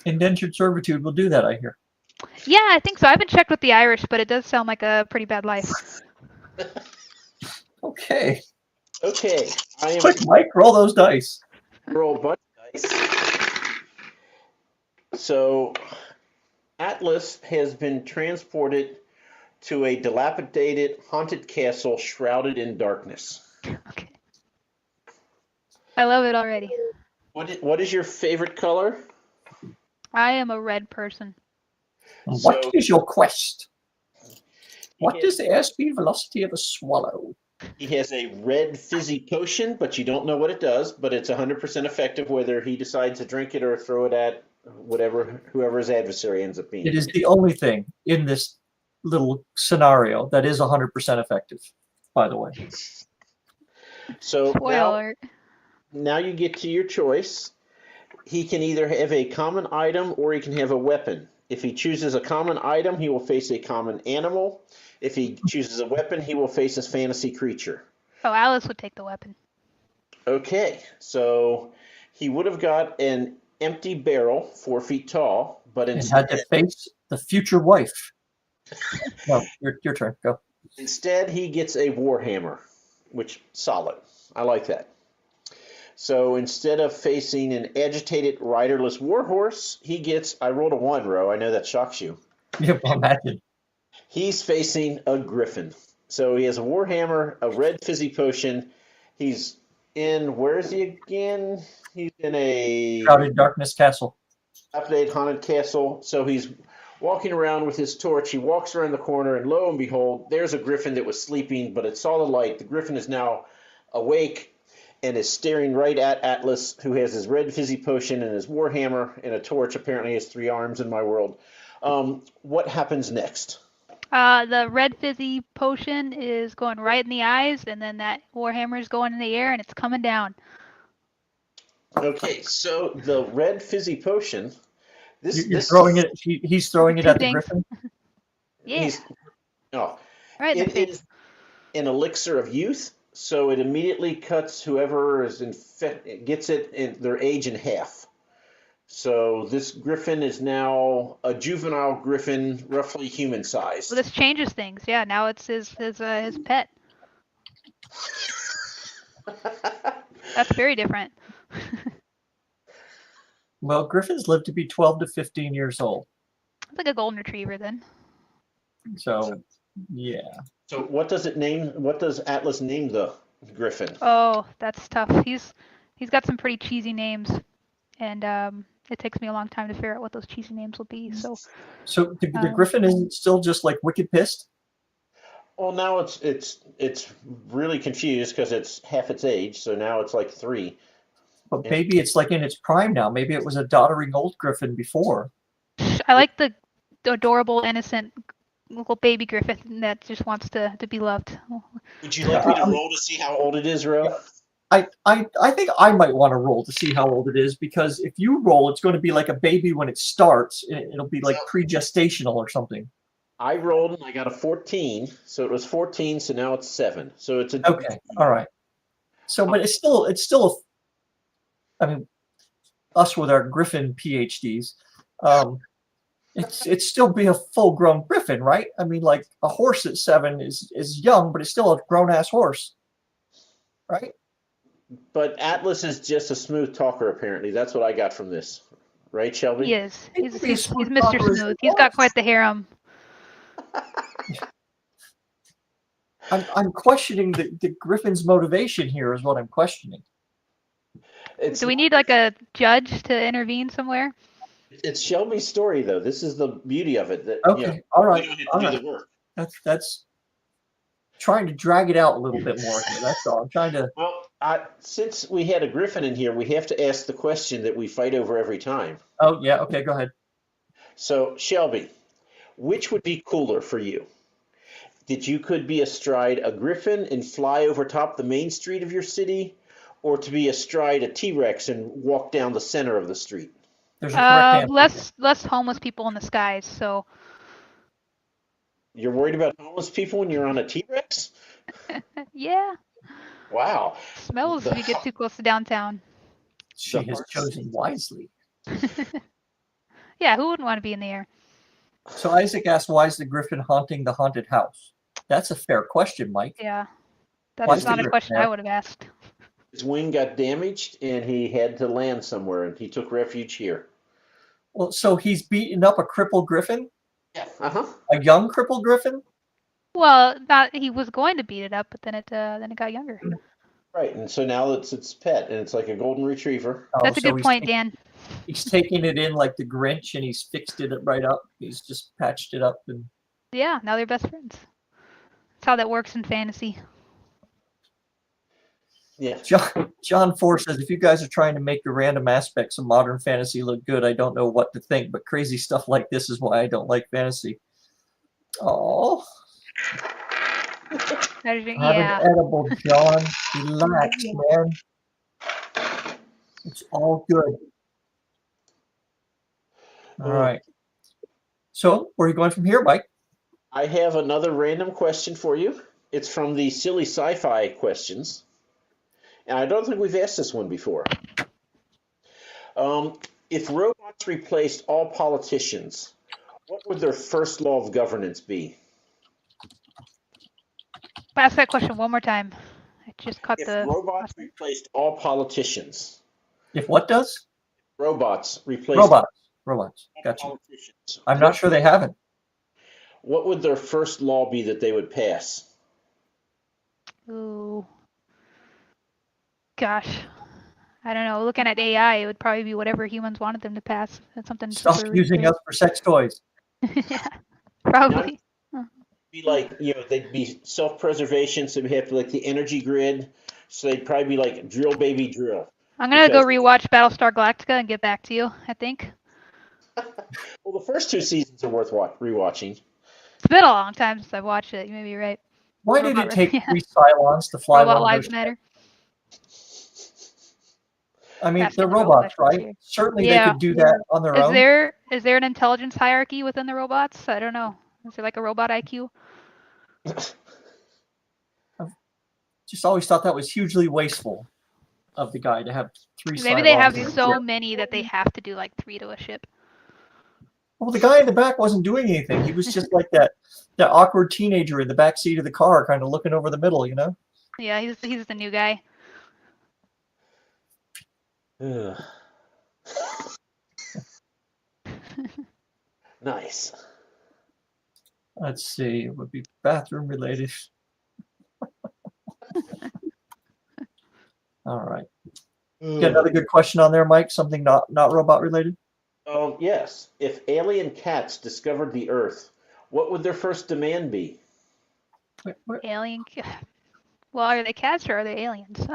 Indentured servitude will do that, I hear. Yeah, I think so. I haven't checked with the Irish, but it does sound like a pretty bad life. Okay. Okay. Quick, Mike, roll those dice. Roll a bunch of dice. So, Atlas has been transported to a dilapidated, haunted castle shrouded in darkness. Okay. I love it already. What is your favorite color? I am a red person. What is your quest? What is the airspeed velocity of a swallow? He has a red fizzy potion, but you don't know what it does, but it's 100% effective whether he decides to drink it or throw it at whoever his adversary ends up being. It is the only thing in this little scenario that is 100% effective, by the way. So Spoiler. now you get to your choice. He can either have a common item or he can have a weapon. If he chooses a common item, he will face a common animal. If he chooses a weapon, he will face a fantasy creature. Oh, Alice would take the weapon. Okay, so he would have got an empty barrel 4 feet tall, but instead had to face the future wife. No, your turn. Go. Instead, he gets a warhammer, which solid. I like that. So instead of facing an agitated riderless warhorse, he gets. I rolled a 1, Ro. I know that shocks you. Yeah, imagine. He's facing a griffin. So he has a warhammer, a red fizzy potion. He's in. Where is he again? He's in a Shrouded darkness castle. Dilapidated haunted castle. So he's walking around with his torch. He walks around the corner, and lo and behold, there's a griffin that was sleeping, but it saw the light. The griffin is now awake and is staring right at Atlas, who has his red fizzy potion and his warhammer and a torch. Apparently has 3 arms in my world. What happens next? The red fizzy potion is going right in the eyes, and then that warhammer is going in the air, and it's coming down. Okay, so the red fizzy potion. You're throwing it. He's throwing it at the griffin. Yeah. Right. It is an elixir of youth, so it immediately cuts whoever is gets it in their age in half. So this griffin is now a juvenile griffin, roughly human sized. Well, this changes things. Yeah, now it's his pet. That's very different. Well, griffins live to be 12 to 15 years old. It's like a golden retriever then. So, yeah. So what does Atlas name the griffin? Oh, that's tough. He's got some pretty cheesy names, and it takes me a long time to figure out what those cheesy names will be. So the griffin isn't still just like wicked pissed? Well, now it's really confused because it's half its age, so now it's like 3. But And maybe it's like in its prime now. Maybe it was a doddering old griffin before. I like the adorable, innocent little baby griffin that just wants to be loved. would you Yeah, like me to roll to see how old it is, Ro? I think I might want to roll to see how old it is, because if you roll, it's going to be like a baby when it starts. It'll be like pre-gestational or something. I rolled and I got a 14, so it was 14, so now it's 7. So it's a Okay, all right. So, but it's still I mean, us with our griffin PhDs, it's still be a full-grown griffin, right? I mean, like a horse at 7 is young, but it's still a grown-ass horse, right? But Atlas is just a smooth talker, apparently. That's what I got from this. Right, Shelby? He is. He He's, could be a he's, he's smooth Mr. talker as Smooth. a He's got horse. quite the harem. I'm questioning the griffin's motivation here is what I'm questioning. Do we need like a judge to intervene somewhere? It's Shelby's story, though. This is the beauty of it. That, Okay, all right, we don't all have to right. do the work. That's trying to drag it out a little bit more here. That's all. I'm trying to. Well, since we had a griffin in here, we have to ask the question that we fight over every time. Oh yeah, okay, go ahead. So, Shelby, which would be cooler for you? That you could be astride a griffin and fly over top the main street of your city, or to be astride a T-Rex and walk down the center of the street? There's a correct answer. Less homeless people in the skies. So You're worried about homeless people when you're on a T-Rex? yeah, Wow. smells if you get too close to downtown. She has chosen wisely. Yeah, who wouldn't want to be in the air? So Isaac asked, "Why is the griffin haunting the haunted house?" That's a fair question, Mike. Yeah, Why that's is the not a griffin question there? I would have asked. His wing got damaged and he had to land somewhere, and he took refuge here. Well, so he's beaten up a crippled griffin, Yeah. Uh-huh. a young crippled griffin. Well, not he was going to beat it up, but then it got younger. Right, and so now it's its pet, and it's like a golden retriever. Oh, That's a so good point, Dan. He's taking it in like the Grinch, and he's fixed it right up. He's just patched it up, and Yeah, now they're best friends. That's how that works in fantasy. Yeah. John Four says, "If you guys are trying to make the random aspects of modern fantasy look good, I don't know what to think. But crazy stuff like this is why I don't like fantasy." Oh, have Yeah. an edible, John. Relax, man. It's all good. All right. So, where are you going from here, Mike? I have another random question for you. It's from the silly sci-fi questions. And I don't think we've asked this one before. If robots replaced all politicians, what would their first law of governance be? Ask that question one more time. I just caught If the. robots replaced all politicians, If what does? robots replaced Robots. all Gotcha. politicians, I'm not sure they haven't. what would their first law be that they would pass? Ooh. Gosh. I don't know. Looking at AI, it would probably be whatever humans wanted them to pass. That's something. Stop super using us for sex toys. Yeah, probably. Be like, they'd be self-preservation, so we have like the energy grid. So they'd probably be like drill, baby, drill. I'm gonna go Because- rewatch Battlestar Galactica and get back to you. I think Well, the first 2 seasons are worth rewatching. it's been a long time since I've watched it. You may be right. Why did it Robot- take yeah. 3 Cylons to fly Robot one of lives those? matter. I mean, Asking they're the robot robots, questions right? here. Certainly Yeah. they could do that on their Is own. there an intelligence hierarchy within the robots? I don't know. Is there like a robot IQ? Just always thought that was hugely wasteful of the guy to have 3 Maybe they have Cylons. so many that they have to do like 3 to a ship. Well, the guy in the back wasn't doing anything. He was just like that awkward teenager in the back seat of the car, kind of looking over the middle, you know? Yeah, he's the new guy. Ugh. Nice. Let's see. It would be bathroom related. All right. Got another good question on there, Mike? Something not robot related? Yes. If alien cats discovered the Earth, what would their first demand be? Alien. Well, are they cats or are they aliens?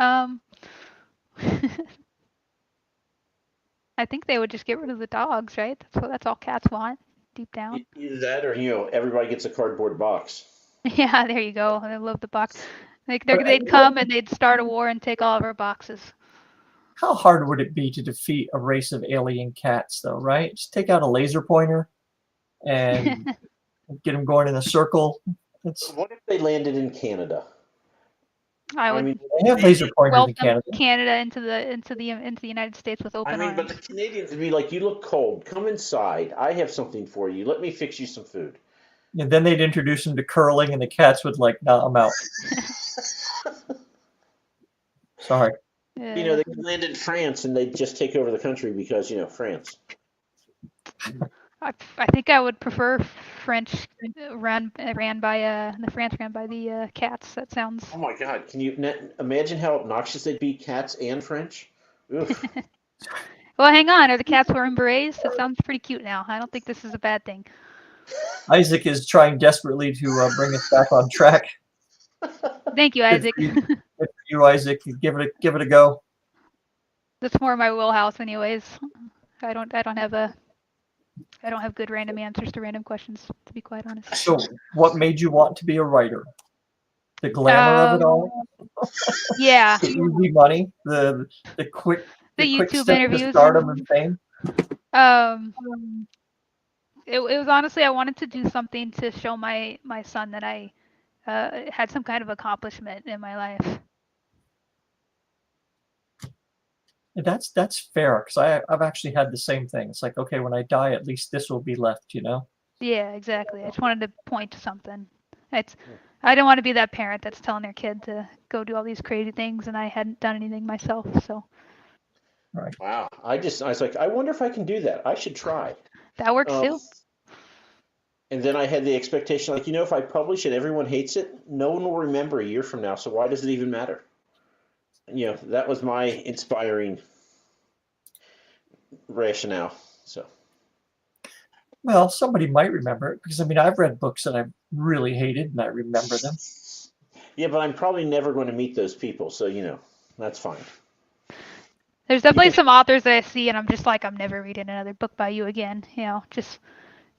I think they would just get rid of the dogs, right? That's all cats want, deep down. Either that or, everybody gets a cardboard box. Yeah, there you go. I love the box. Like they'd come and they'd start a war and take all of our boxes. How hard would it be to defeat a race of alien cats, though, right? Just take out a laser pointer and get them going in a circle. What if they landed in Canada? I would they have laser pointers in welcome Canada. into the United States with open arms. But the Canadians would be like, "You look cold. Come inside. I have something for you. Let me fix you some food." And then they'd introduce them to curling, and the cats would "Nah, I'm out." Sorry. They could land in France and they'd just take over the country because, France. I think I would prefer French ran by the cats. That sounds. Oh my God! Can you imagine how obnoxious they'd be, cats and French? Oof. Well, hang on. Are the cats wearing berets? That sounds pretty cute now. I don't think this is a bad thing. Isaac is trying desperately to bring us back on track. Thank you, Isaac. Good for you, Isaac. Give it a go. That's more my wheelhouse, anyways. I don't have good random answers to random questions, to be quite honest. So, what made you want to be a writer? The glamour of it all? Yeah. The easy money? The quick YouTube step interviews. to stardom and fame? It was honestly, I wanted to do something to show my son that I had some kind of accomplishment in my life. That's fair, because I've actually had the same thing. It's like, okay, when I die, at least this will be left, Yeah, exactly. I just wanted to point to something. I didn't want to be that parent that's telling their kid to go do all these crazy things, and I hadn't done anything myself. So. Right. Wow. I was like, I wonder if I can do that. I should try. That works too. And then I had the expectation, if I publish it, everyone hates it. No one will remember a year from now. So why does it even matter? That was my inspiring rationale. So. Well, somebody might remember it because I've read books that I've really hated and I remember them. Yeah, but I'm probably never going to meet those people, so that's fine. There's definitely some authors that I see and I'm just like, I'm never reading another book by you again. Just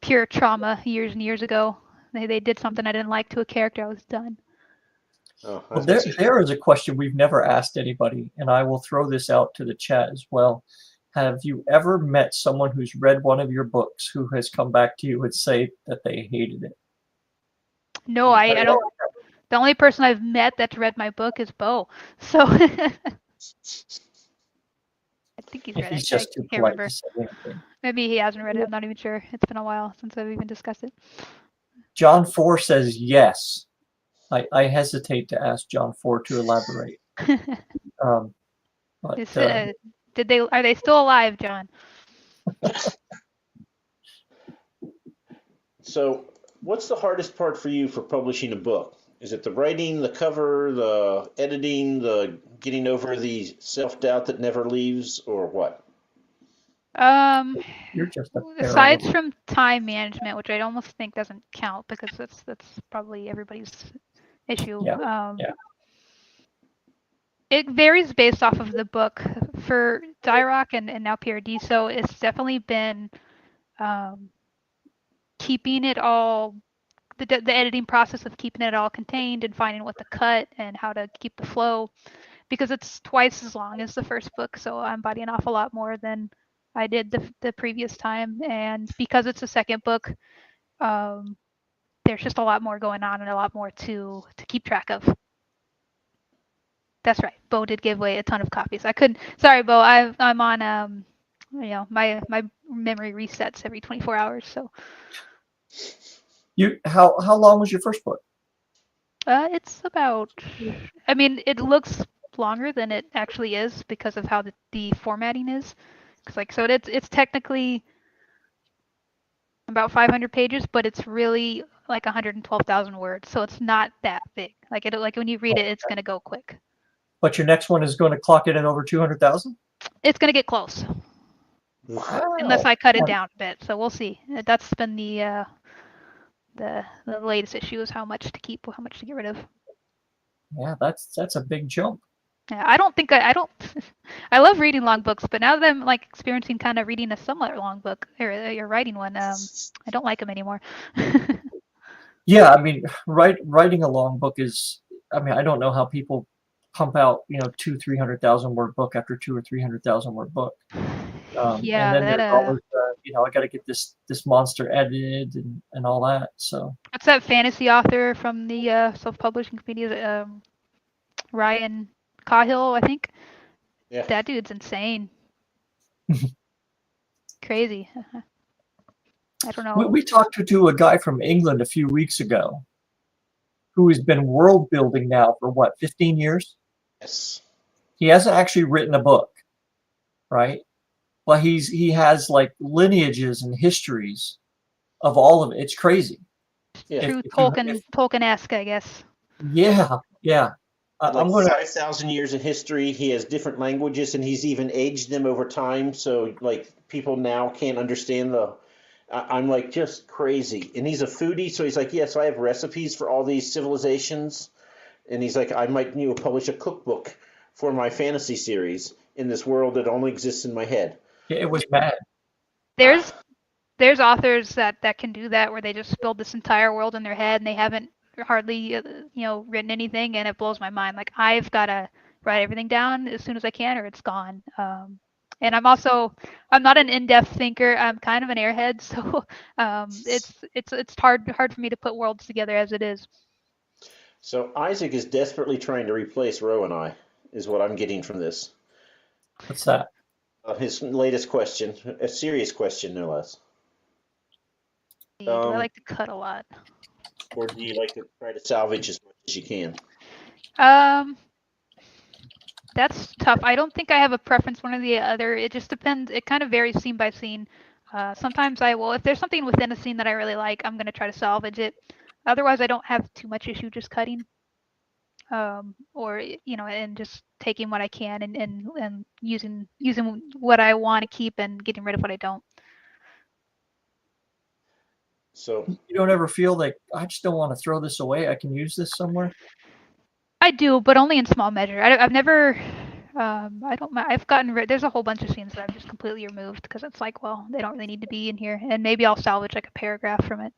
pure trauma years and years ago. They did something I didn't like to a character. I was done. Oh, well, there is a question we've never asked anybody, and I will throw this out to the chat as well. Have you ever met someone who's read one of your books who has come back to you and say that they hated it? No, I don't. The only person I've met that's read my book is Bo. So I think he's read it. He's just too polite to say anything. Maybe he hasn't read it. I'm not even sure. It's been a while since I've even discussed it. John 4 says yes. I hesitate to ask John 4 to elaborate. Are they still alive, John? So, what's the hardest part for you for publishing a book? Is it the writing, the cover, the editing, the getting over the self-doubt that never leaves, or what? You're just aside from time management, which I almost think doesn't count because that's probably everybody's issue. Yeah. It varies based off of the book. For Dyrock and now Paradiso, it's definitely been keeping it all, the editing process of keeping it all contained and finding what to cut and how to keep the flow, because it's twice as long as the first book, so I'm bodying off a lot more than I did the previous time. And because it's a second book, there's just a lot more going on and a lot more to keep track of. That's right. Bo did give away a ton of copies. I couldn't. Sorry, Bo. I'm on. My memory resets every 24 hours. So. How long was your first book? It's about. It looks longer than it actually is because of how the formatting is. It's technically about 500 pages, but it's really like 112,000 words, so it's not that big. When you read it, it's going to go quick. But your next one is going to clock it in over 200,000? It's going to get close. Wow. Unless I cut it down a bit, so we'll see. That's been the the latest issue is how much to keep, how much to get rid of. Yeah, that's a big jump. Yeah, I don't think I don't. I love reading long books, but now that I'm like experiencing kind of reading a somewhat long book or writing one, I don't like them anymore. Yeah, I mean, writing a long book is. I mean, I don't know how people pump out 200,000-300,000 word book after 200,000 or 300,000 word book. And Yeah, then that there's always I got to get this monster edited and all that. So what's that fantasy author from the self-publishing community? Ryan Cahill, I think. Yeah. That dude's insane. Crazy. I don't know. we talked to a guy from England a few weeks ago who has been world building now for what, 15 years? Yes. He hasn't actually written a book, right? But he has like lineages and histories of all of it. It's crazy. Yeah. True Tolkien-esque, I guess. Yeah. Like I'm gonna. 5,000 years of history. He has different languages, and he's even aged them over time. So like people now can't understand the. I'm like just crazy, and he's a foodie, so he's like, yes, I have recipes for all these civilizations, and he's like, I might publish a cookbook for my fantasy series in this world that only exists in my head. It was mad. There's authors that can do that, where they just build this entire world in their head and they haven't hardly written anything, and it blows my mind. Like, I've got to write everything down as soon as I can or it's gone. And I'm not an in-depth thinker. I'm kind of an airhead, so it's hard for me to put worlds together as it is. So Isaac is desperately trying to replace Ro and I, is what I'm getting from this. What's that? His latest question, a serious question, no less. Do I like to cut a lot? Or do you like to try to salvage as much as you can? That's tough. I don't think I have a preference one or the other. It just depends. It kind of varies scene by scene. Sometimes I will, if there's something within a scene that I really like, I'm going to try to salvage it. Otherwise, I don't have too much issue just cutting. Or and just taking what I can and using what I want to keep and getting rid of what I don't. So you don't ever feel like, I just don't want to throw this away, I can use this somewhere? I do, but only in small measure. I've never. I don't. I've gotten rid. There's a whole bunch of scenes that I've just completely removed because it's like, well, they don't really need to be in here, and maybe I'll salvage like a paragraph from it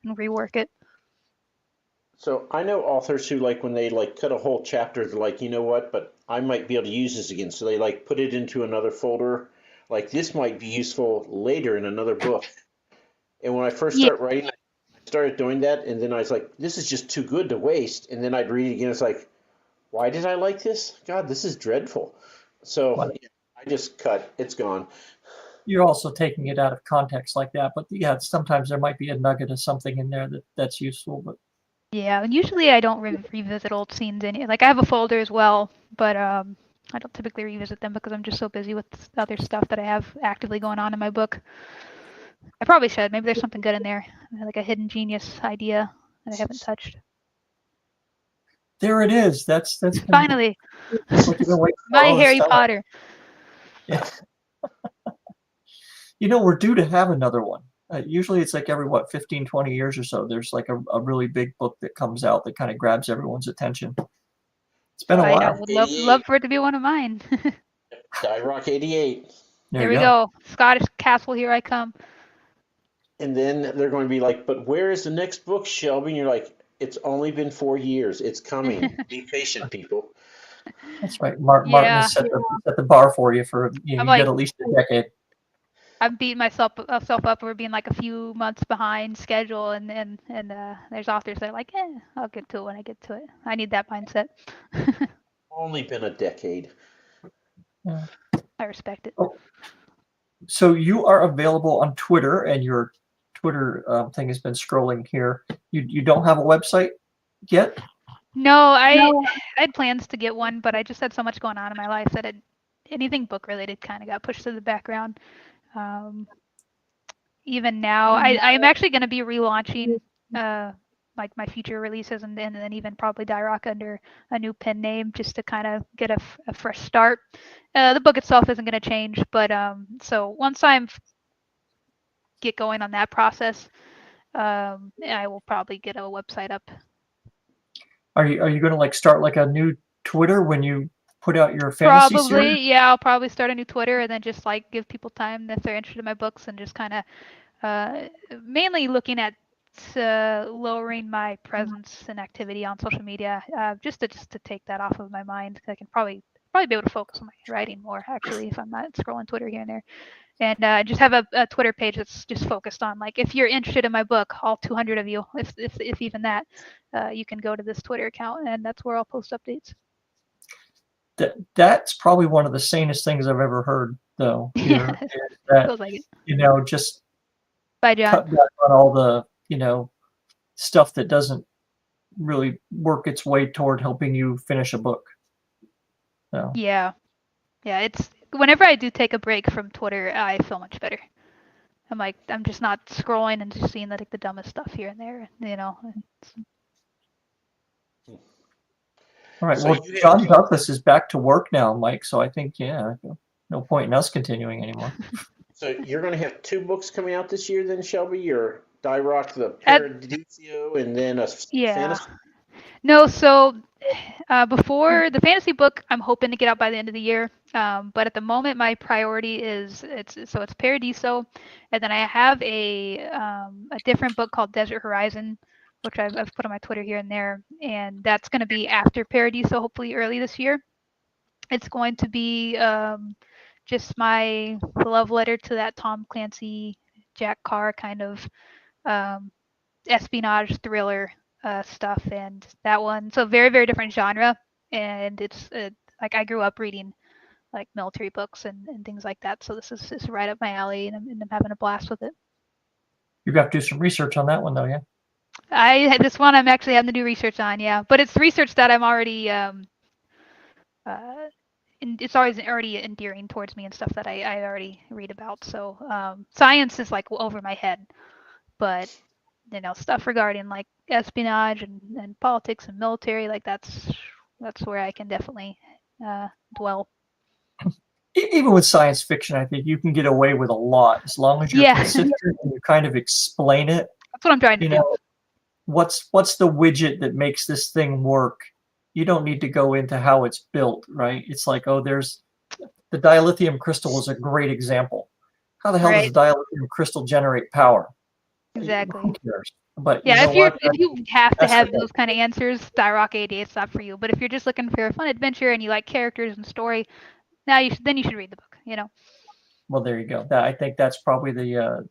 and rework it. So I know authors who, like, when they like cut a whole chapter, they're like, you know what, but I might be able to use this again. So they like put it into another folder. Like, this might be useful later in another book. And when I first started writing, I started doing that, and then I was like, this is just too good to waste. And then I'd read it again. It's like, why did I like this? God, this is dreadful. So I just cut. It's gone. You're also taking it out of context like that, but yeah, sometimes there might be a nugget of something in there that's useful. But yeah, and usually I don't revisit old scenes. Like, I have a folder as well, but I don't typically revisit them because I'm just so busy with other stuff that I have actively going on in my book. I probably should. Maybe there's something good in there, like a hidden genius idea that I haven't touched. There it is. That's finally my Harry Potter. Yeah. We're due to have another one. Usually it's like every 15, 20 years or so, there's like a really big book that comes out that kind of grabs everyone's attention. It's been a while. I would love for it to be one of mine. Die Rock 88. There we go. Scottish Castle, here I come. And then they're going to be like, but where is the next book, Shelby? And you're like, it's only been 4 years. It's coming. Be patient, people. That's right. Martin has set the bar for you for you get at least a decade. I'm beating myself up for being like a few months behind schedule, and there's authors that are like, I'll get to it when I get to it. I need that mindset. Only been a decade. Yeah. I respect it. Oh. So you are available on Twitter, and your Twitter thing has been scrolling here. You don't have a website yet? No, I had plans to get one, but I just had so much going on in my life that anything book related kind of got pushed to the background. Even now, I am actually going to be relaunching like my future releases, and then even probably Die Rock under a new pen name, just to kind of get a fresh start. The book itself isn't going to change, but so once I'm get going on that process, I will probably get a website up. Are you going to like start like a new Twitter when you put out your fantasy series? Probably, yeah. I'll probably start a new Twitter and then just like give people time if they're interested in my books and just kind of mainly looking at lowering my presence and activity on social media, just to take that off of my mind. I can probably be able to focus on my writing more actually if I'm not scrolling Twitter here and there. And just have a Twitter page that's just focused on like if you're interested in my book, all 200 of you, if even that, you can go to this Twitter account and that's where I'll post updates. That's probably one of the sanest things I've ever heard, though. Yeah, That, feels like it. Just Bye, John. cut back on all the stuff that doesn't really work its way toward helping you finish a book. So. Yeah, it's whenever I do take a break from Twitter, I feel much better. I'm just not scrolling and just seeing like the dumbest stuff here and there, All right. So Well, John Douglas is back to work now, Mike. So I think, no point in us continuing anymore. So you're going to have 2 books coming out this year, then, Shelby? Your Die Rock, the Paradiso, and then a fantasy. No, so before the fantasy book, I'm hoping to get out by the end of the year. But at the moment, my priority is it's Paradiso, and then I have a different book called Desert Horizon, which I've put on my Twitter here and there, and that's going to be after Paradiso, hopefully early this year. It's going to be just my love letter to that Tom Clancy, Jack Carr kind of espionage thriller stuff, and that one, so very, very different genre, and it's like I grew up reading like military books and things like that, so this is right up my alley, and I'm having a blast with it. You have to do some research on that one, though, yeah? This one I'm actually having to do research on, yeah, but it's research that I'm already it's always already endearing towards me and stuff that I already read about. So science is like over my head, but stuff regarding like espionage and politics and military, like that's where I can definitely dwell. Even with science fiction, I think you can get away with a lot as long as you're consistent and you kind of explain it. That's what I'm trying to do. What's the widget that makes this thing work? You don't need to go into how it's built, right? It's like, there's the dilithium crystal is a great example. How the hell does a dilithium crystal generate power? Exactly. Who cares? But yeah, if you have to have those kind of answers, Die Rock 88 is not for you. But if you're just looking for a fun adventure and you like characters and story, then you should read the book. Well, there you go. I think that's probably the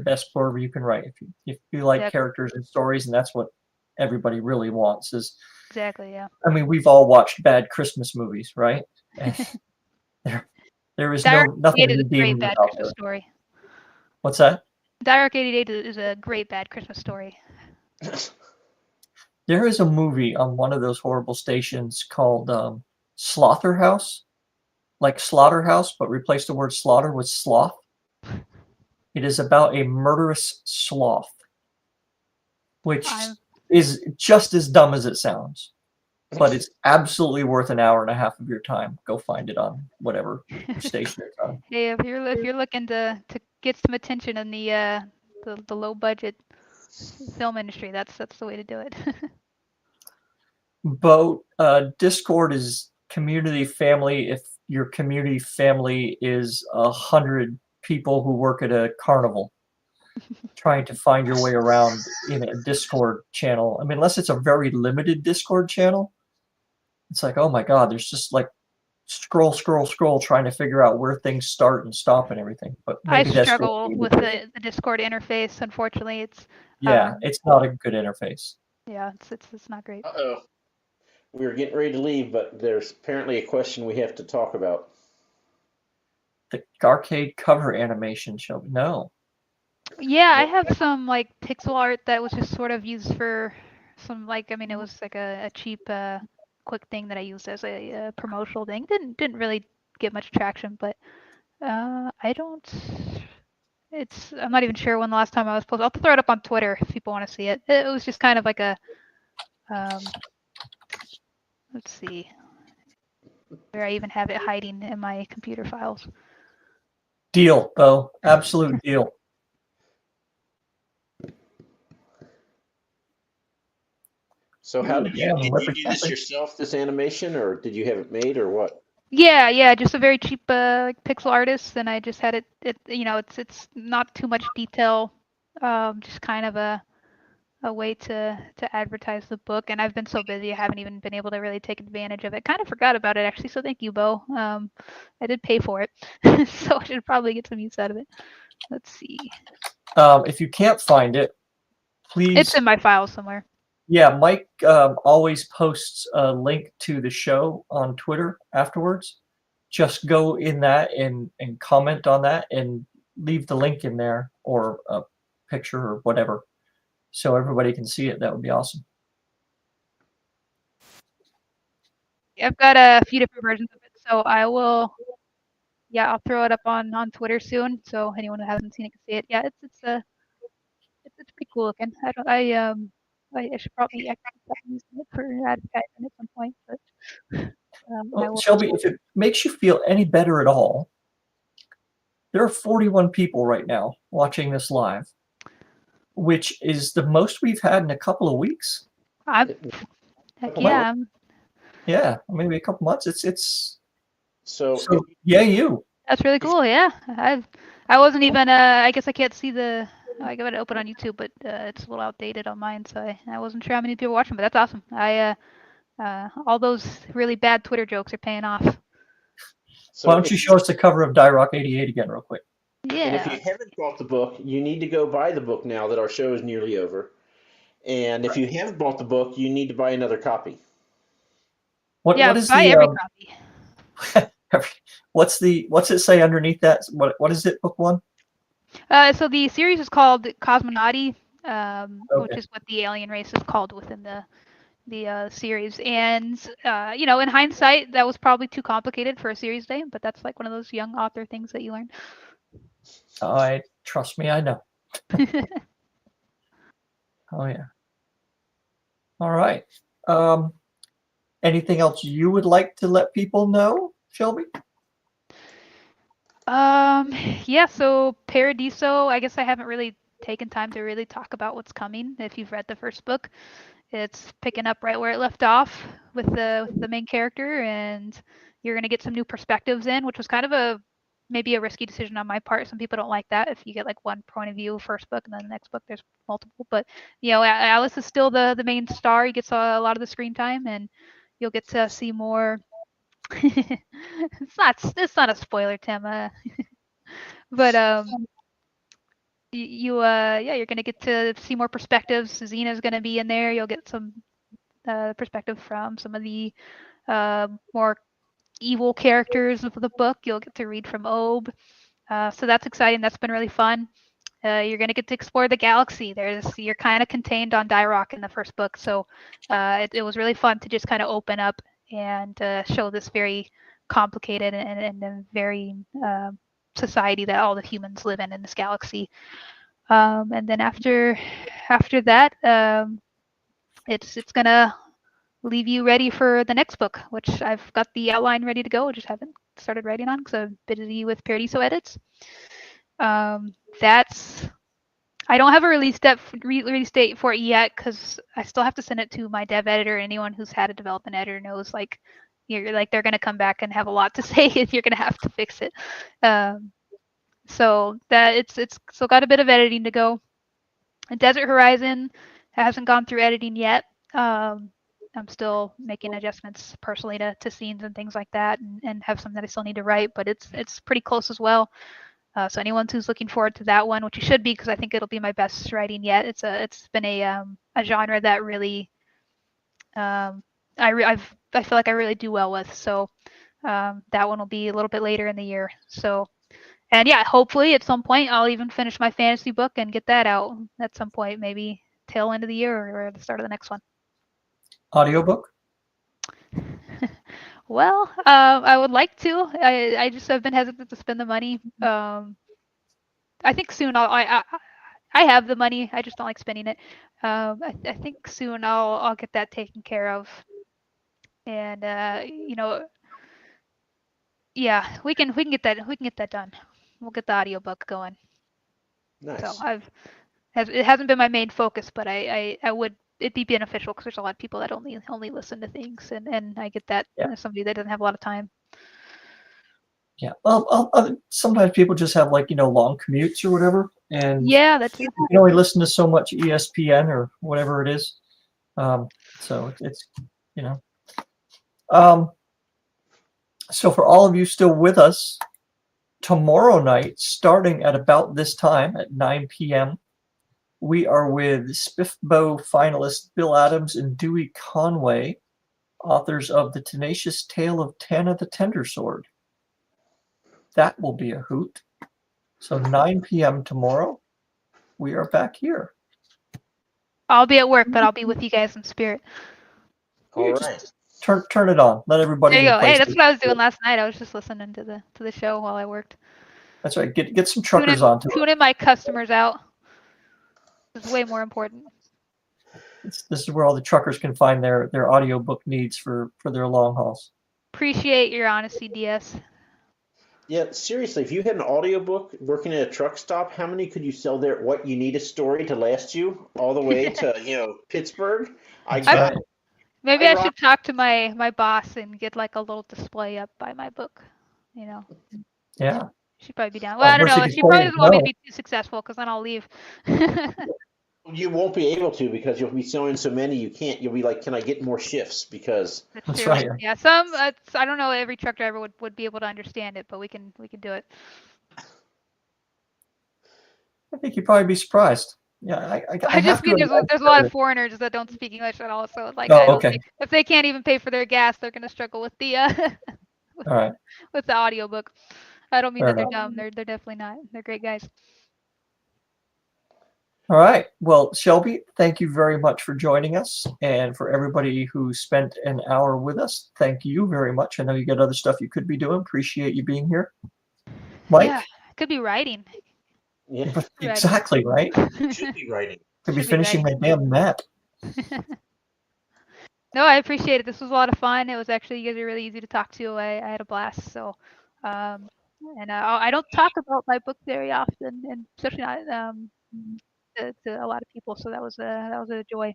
best blurb you can write if you like characters and stories, and that's what everybody really wants is. Exactly, yeah. I mean, we've all watched bad Christmas movies, right? there is nothing redeeming about Christmas story. What's that? Die Rock 88 is a great bad Christmas story. There is a movie on one of those horrible stations called Slaughterhouse, like Slaughterhouse, but replace the word slaughter with sloth. It is about a murderous sloth, which is just as dumb as it sounds, but it's absolutely worth an hour and a half of your time. Go find it on whatever station it's on. Hey, if you're looking to get some attention in the low budget film industry, that's the way to do it. But Discord is community family. If your community family is 100 people who work at a carnival. Trying to find your way around in a Discord channel. I mean, unless it's a very limited Discord channel, it's like, oh my God, there's just like scroll, trying to figure out where things start and stop and everything. But I struggle with the Discord interface. Unfortunately, it's it's not a good interface. Yeah, it's not great. Uh-oh. We were getting ready to leave, but there's apparently a question we have to talk about. The arcade cover animation show. No. Yeah, I have some like pixel art that was just sort of used for some it was like a cheap quick thing that I used as a promotional thing. Didn't really get much traction, but I'm not even sure when the last time I was posted. I'll throw it up on Twitter if people want to see it. It was just kind of like a let's see where I even have it hiding in my computer files. Deal, though. Absolute deal. So how did Yeah, you Leopard do this Cafe. yourself, this animation, or did you have it made, or what? Yeah, just a very cheap like pixel artist, and I just had it's not too much detail, just kind of a way to advertise the book. And I've been so busy, I haven't even been able to really take advantage of it. Kind of forgot about it actually, so thank you, Bo. I did pay for it, so I should probably get some use out of it. Let's see. If you can't find it, please. It's in my files somewhere. Yeah, Mike always posts a link to the show on Twitter afterwards. Just go in that and comment on that and leave the link in there or a picture or whatever so everybody can see it. That would be awesome. I've got a few different versions of it, so I'll throw it up on Twitter soon, so anyone who hasn't seen it can see it. Yeah, it's pretty cool looking. I should probably actually start using it for advertising at some point, but I Well, will. Shelby, if it makes you feel any better at all, there are 41 people right now watching this live, which is the most we've had in a couple of weeks. Heck yeah. Yeah, maybe a couple months. It's So yeah, you. That's really cool. Yeah, I wasn't even. I guess I can't see the. I got it open on YouTube, but it's a little outdated on mine, so I wasn't sure how many people were watching. But that's awesome. All those really bad Twitter jokes are paying off. Why don't you show us the cover of Die Rock 88 again, real quick? Yeah. And if you haven't bought the book, you need to go buy the book now that our show is nearly over. And if you have bought the book, you need to buy another copy. What is buy the every copy. what's it say underneath that? What is it? Book one? So the series is called Cosmonauty, Okay. which is what the alien race is called within the series. And in hindsight, that was probably too complicated for a series name, but that's like one of those young author things that you learn. Trust me, I know. Oh yeah. All right. Anything else you would like to let people know, Shelby? Yeah, so Paradiso, I guess I haven't really taken time to really talk about what's coming. If you've read the first book, it's picking up right where it left off with the main character, and you're going to get some new perspectives in, which was kind of maybe a risky decision on my part. Some people don't like that if you get like one point of view first book and then the next book there's multiple. But Alice is still the main star. He gets a lot of the screen time, and you'll get to see more. It's not a spoiler, Tim. But you're gonna get to see more perspectives. Xena's gonna be in there. You'll get some perspective from some of the more evil characters of the book. You'll get to read from Obe. So that's exciting. That's been really fun. You're gonna get to explore the galaxy. You're kind of contained on Rock in the first book, so it was really fun to just kind of open up and show this very complicated and very society that all the humans live in this galaxy. And then after that, it's gonna leave you ready for the next book, which I've got the outline ready to go. I just haven't started writing on because I'm busy with Paradiso edits. I don't have a release date for it yet because I still have to send it to my dev editor. Anyone who's had a development editor knows they're gonna come back and have a lot to say, and you're gonna have to fix it. So that it's still got a bit of editing to go. Desert Horizon hasn't gone through editing yet. I'm still making adjustments personally to scenes and things like that, and have some that I still need to write, but it's pretty close as well. So anyone who's looking forward to that one, which you should be, because I think it'll be my best writing yet. It's been a genre that really I feel like I really do well with. So that one will be a little bit later in the year. So, and yeah, hopefully at some point I'll even finish my fantasy book and get that out at some point, maybe tail end of the year or the start of the next one. Audiobook? Well, I would like to. I just have been hesitant to spend the money. I think soon I have the money. I just don't like spending it. I think soon I'll get that taken care of. And yeah, we can get that done. We'll get the audiobook going. Nice. So it hasn't been my main focus, but I would it'd be beneficial because there's a lot of people that only listen to things, and I get that as somebody that doesn't have a lot of time. Yeah. Sometimes people just have like long commutes or whatever, and yeah, that's you can only listen to so much ESPN or whatever it is. So it's So for all of you still with us, tomorrow night, starting at about this time at 9 p.m., we are with Spiffbo finalist Bill Adams and Dewey Conway, authors of The Tenacious Tale of Tana the Tender Sword. That will be a hoot. So 9 p.m. tomorrow, we are back here. I'll be at work, but I'll be with you guys in spirit. All right. Turn it on. Let everybody. There you go. Hey, that's it. what I was doing last night. I was just listening to the show while I worked. That's right. Get some truckers on to it. Tuning my customers out. This is way more important. This is where all the truckers can find their audiobook needs for their long hauls. Appreciate your honesty, DS. Yeah, seriously, if you had an audiobook working at a truck stop, how many could you sell there? What, you need a story to last you all the way to, Pittsburgh? Maybe I should talk to my boss and get like a little display up by my book, Yeah. She'd probably be down. Well, I don't know. She probably doesn't want me to be too successful because then I'll leave. You won't be able to because you'll be selling so many you can't. You'll be like, can I get more shifts? Because that's right. Yeah, I don't know. Every truck driver would be able to understand it, but we can do it. I think you'd probably be surprised. Yeah, I just mean there's a lot of foreigners that don't speak English at all, so like if they can't even pay for their gas, they're gonna struggle with the all right. with the audiobook. I don't mean that they're dumb. They're definitely not. They're great guys. All right. Well, Shelby, thank you very much for joining us. And for everybody who spent an hour with us, thank you very much. I know you got other stuff you could be doing. Appreciate you being here. Mike? Yeah, could be writing. Yeah. Exactly, right? Should be writing. Could be finishing my damn map. No, I appreciate it. This was a lot of fun. It was actually, you guys are really easy to talk to. I had a blast. So, and I don't talk about my book very often, and especially not to a lot of people. So that was a joy.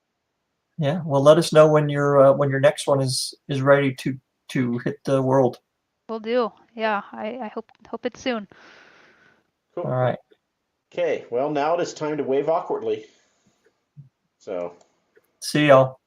Yeah. Well, let us know when your next one is ready to hit the world. Will do. Yeah. I hope it's soon. Cool. All right. Okay. Well, now it is time to wave awkwardly. So. See y'all.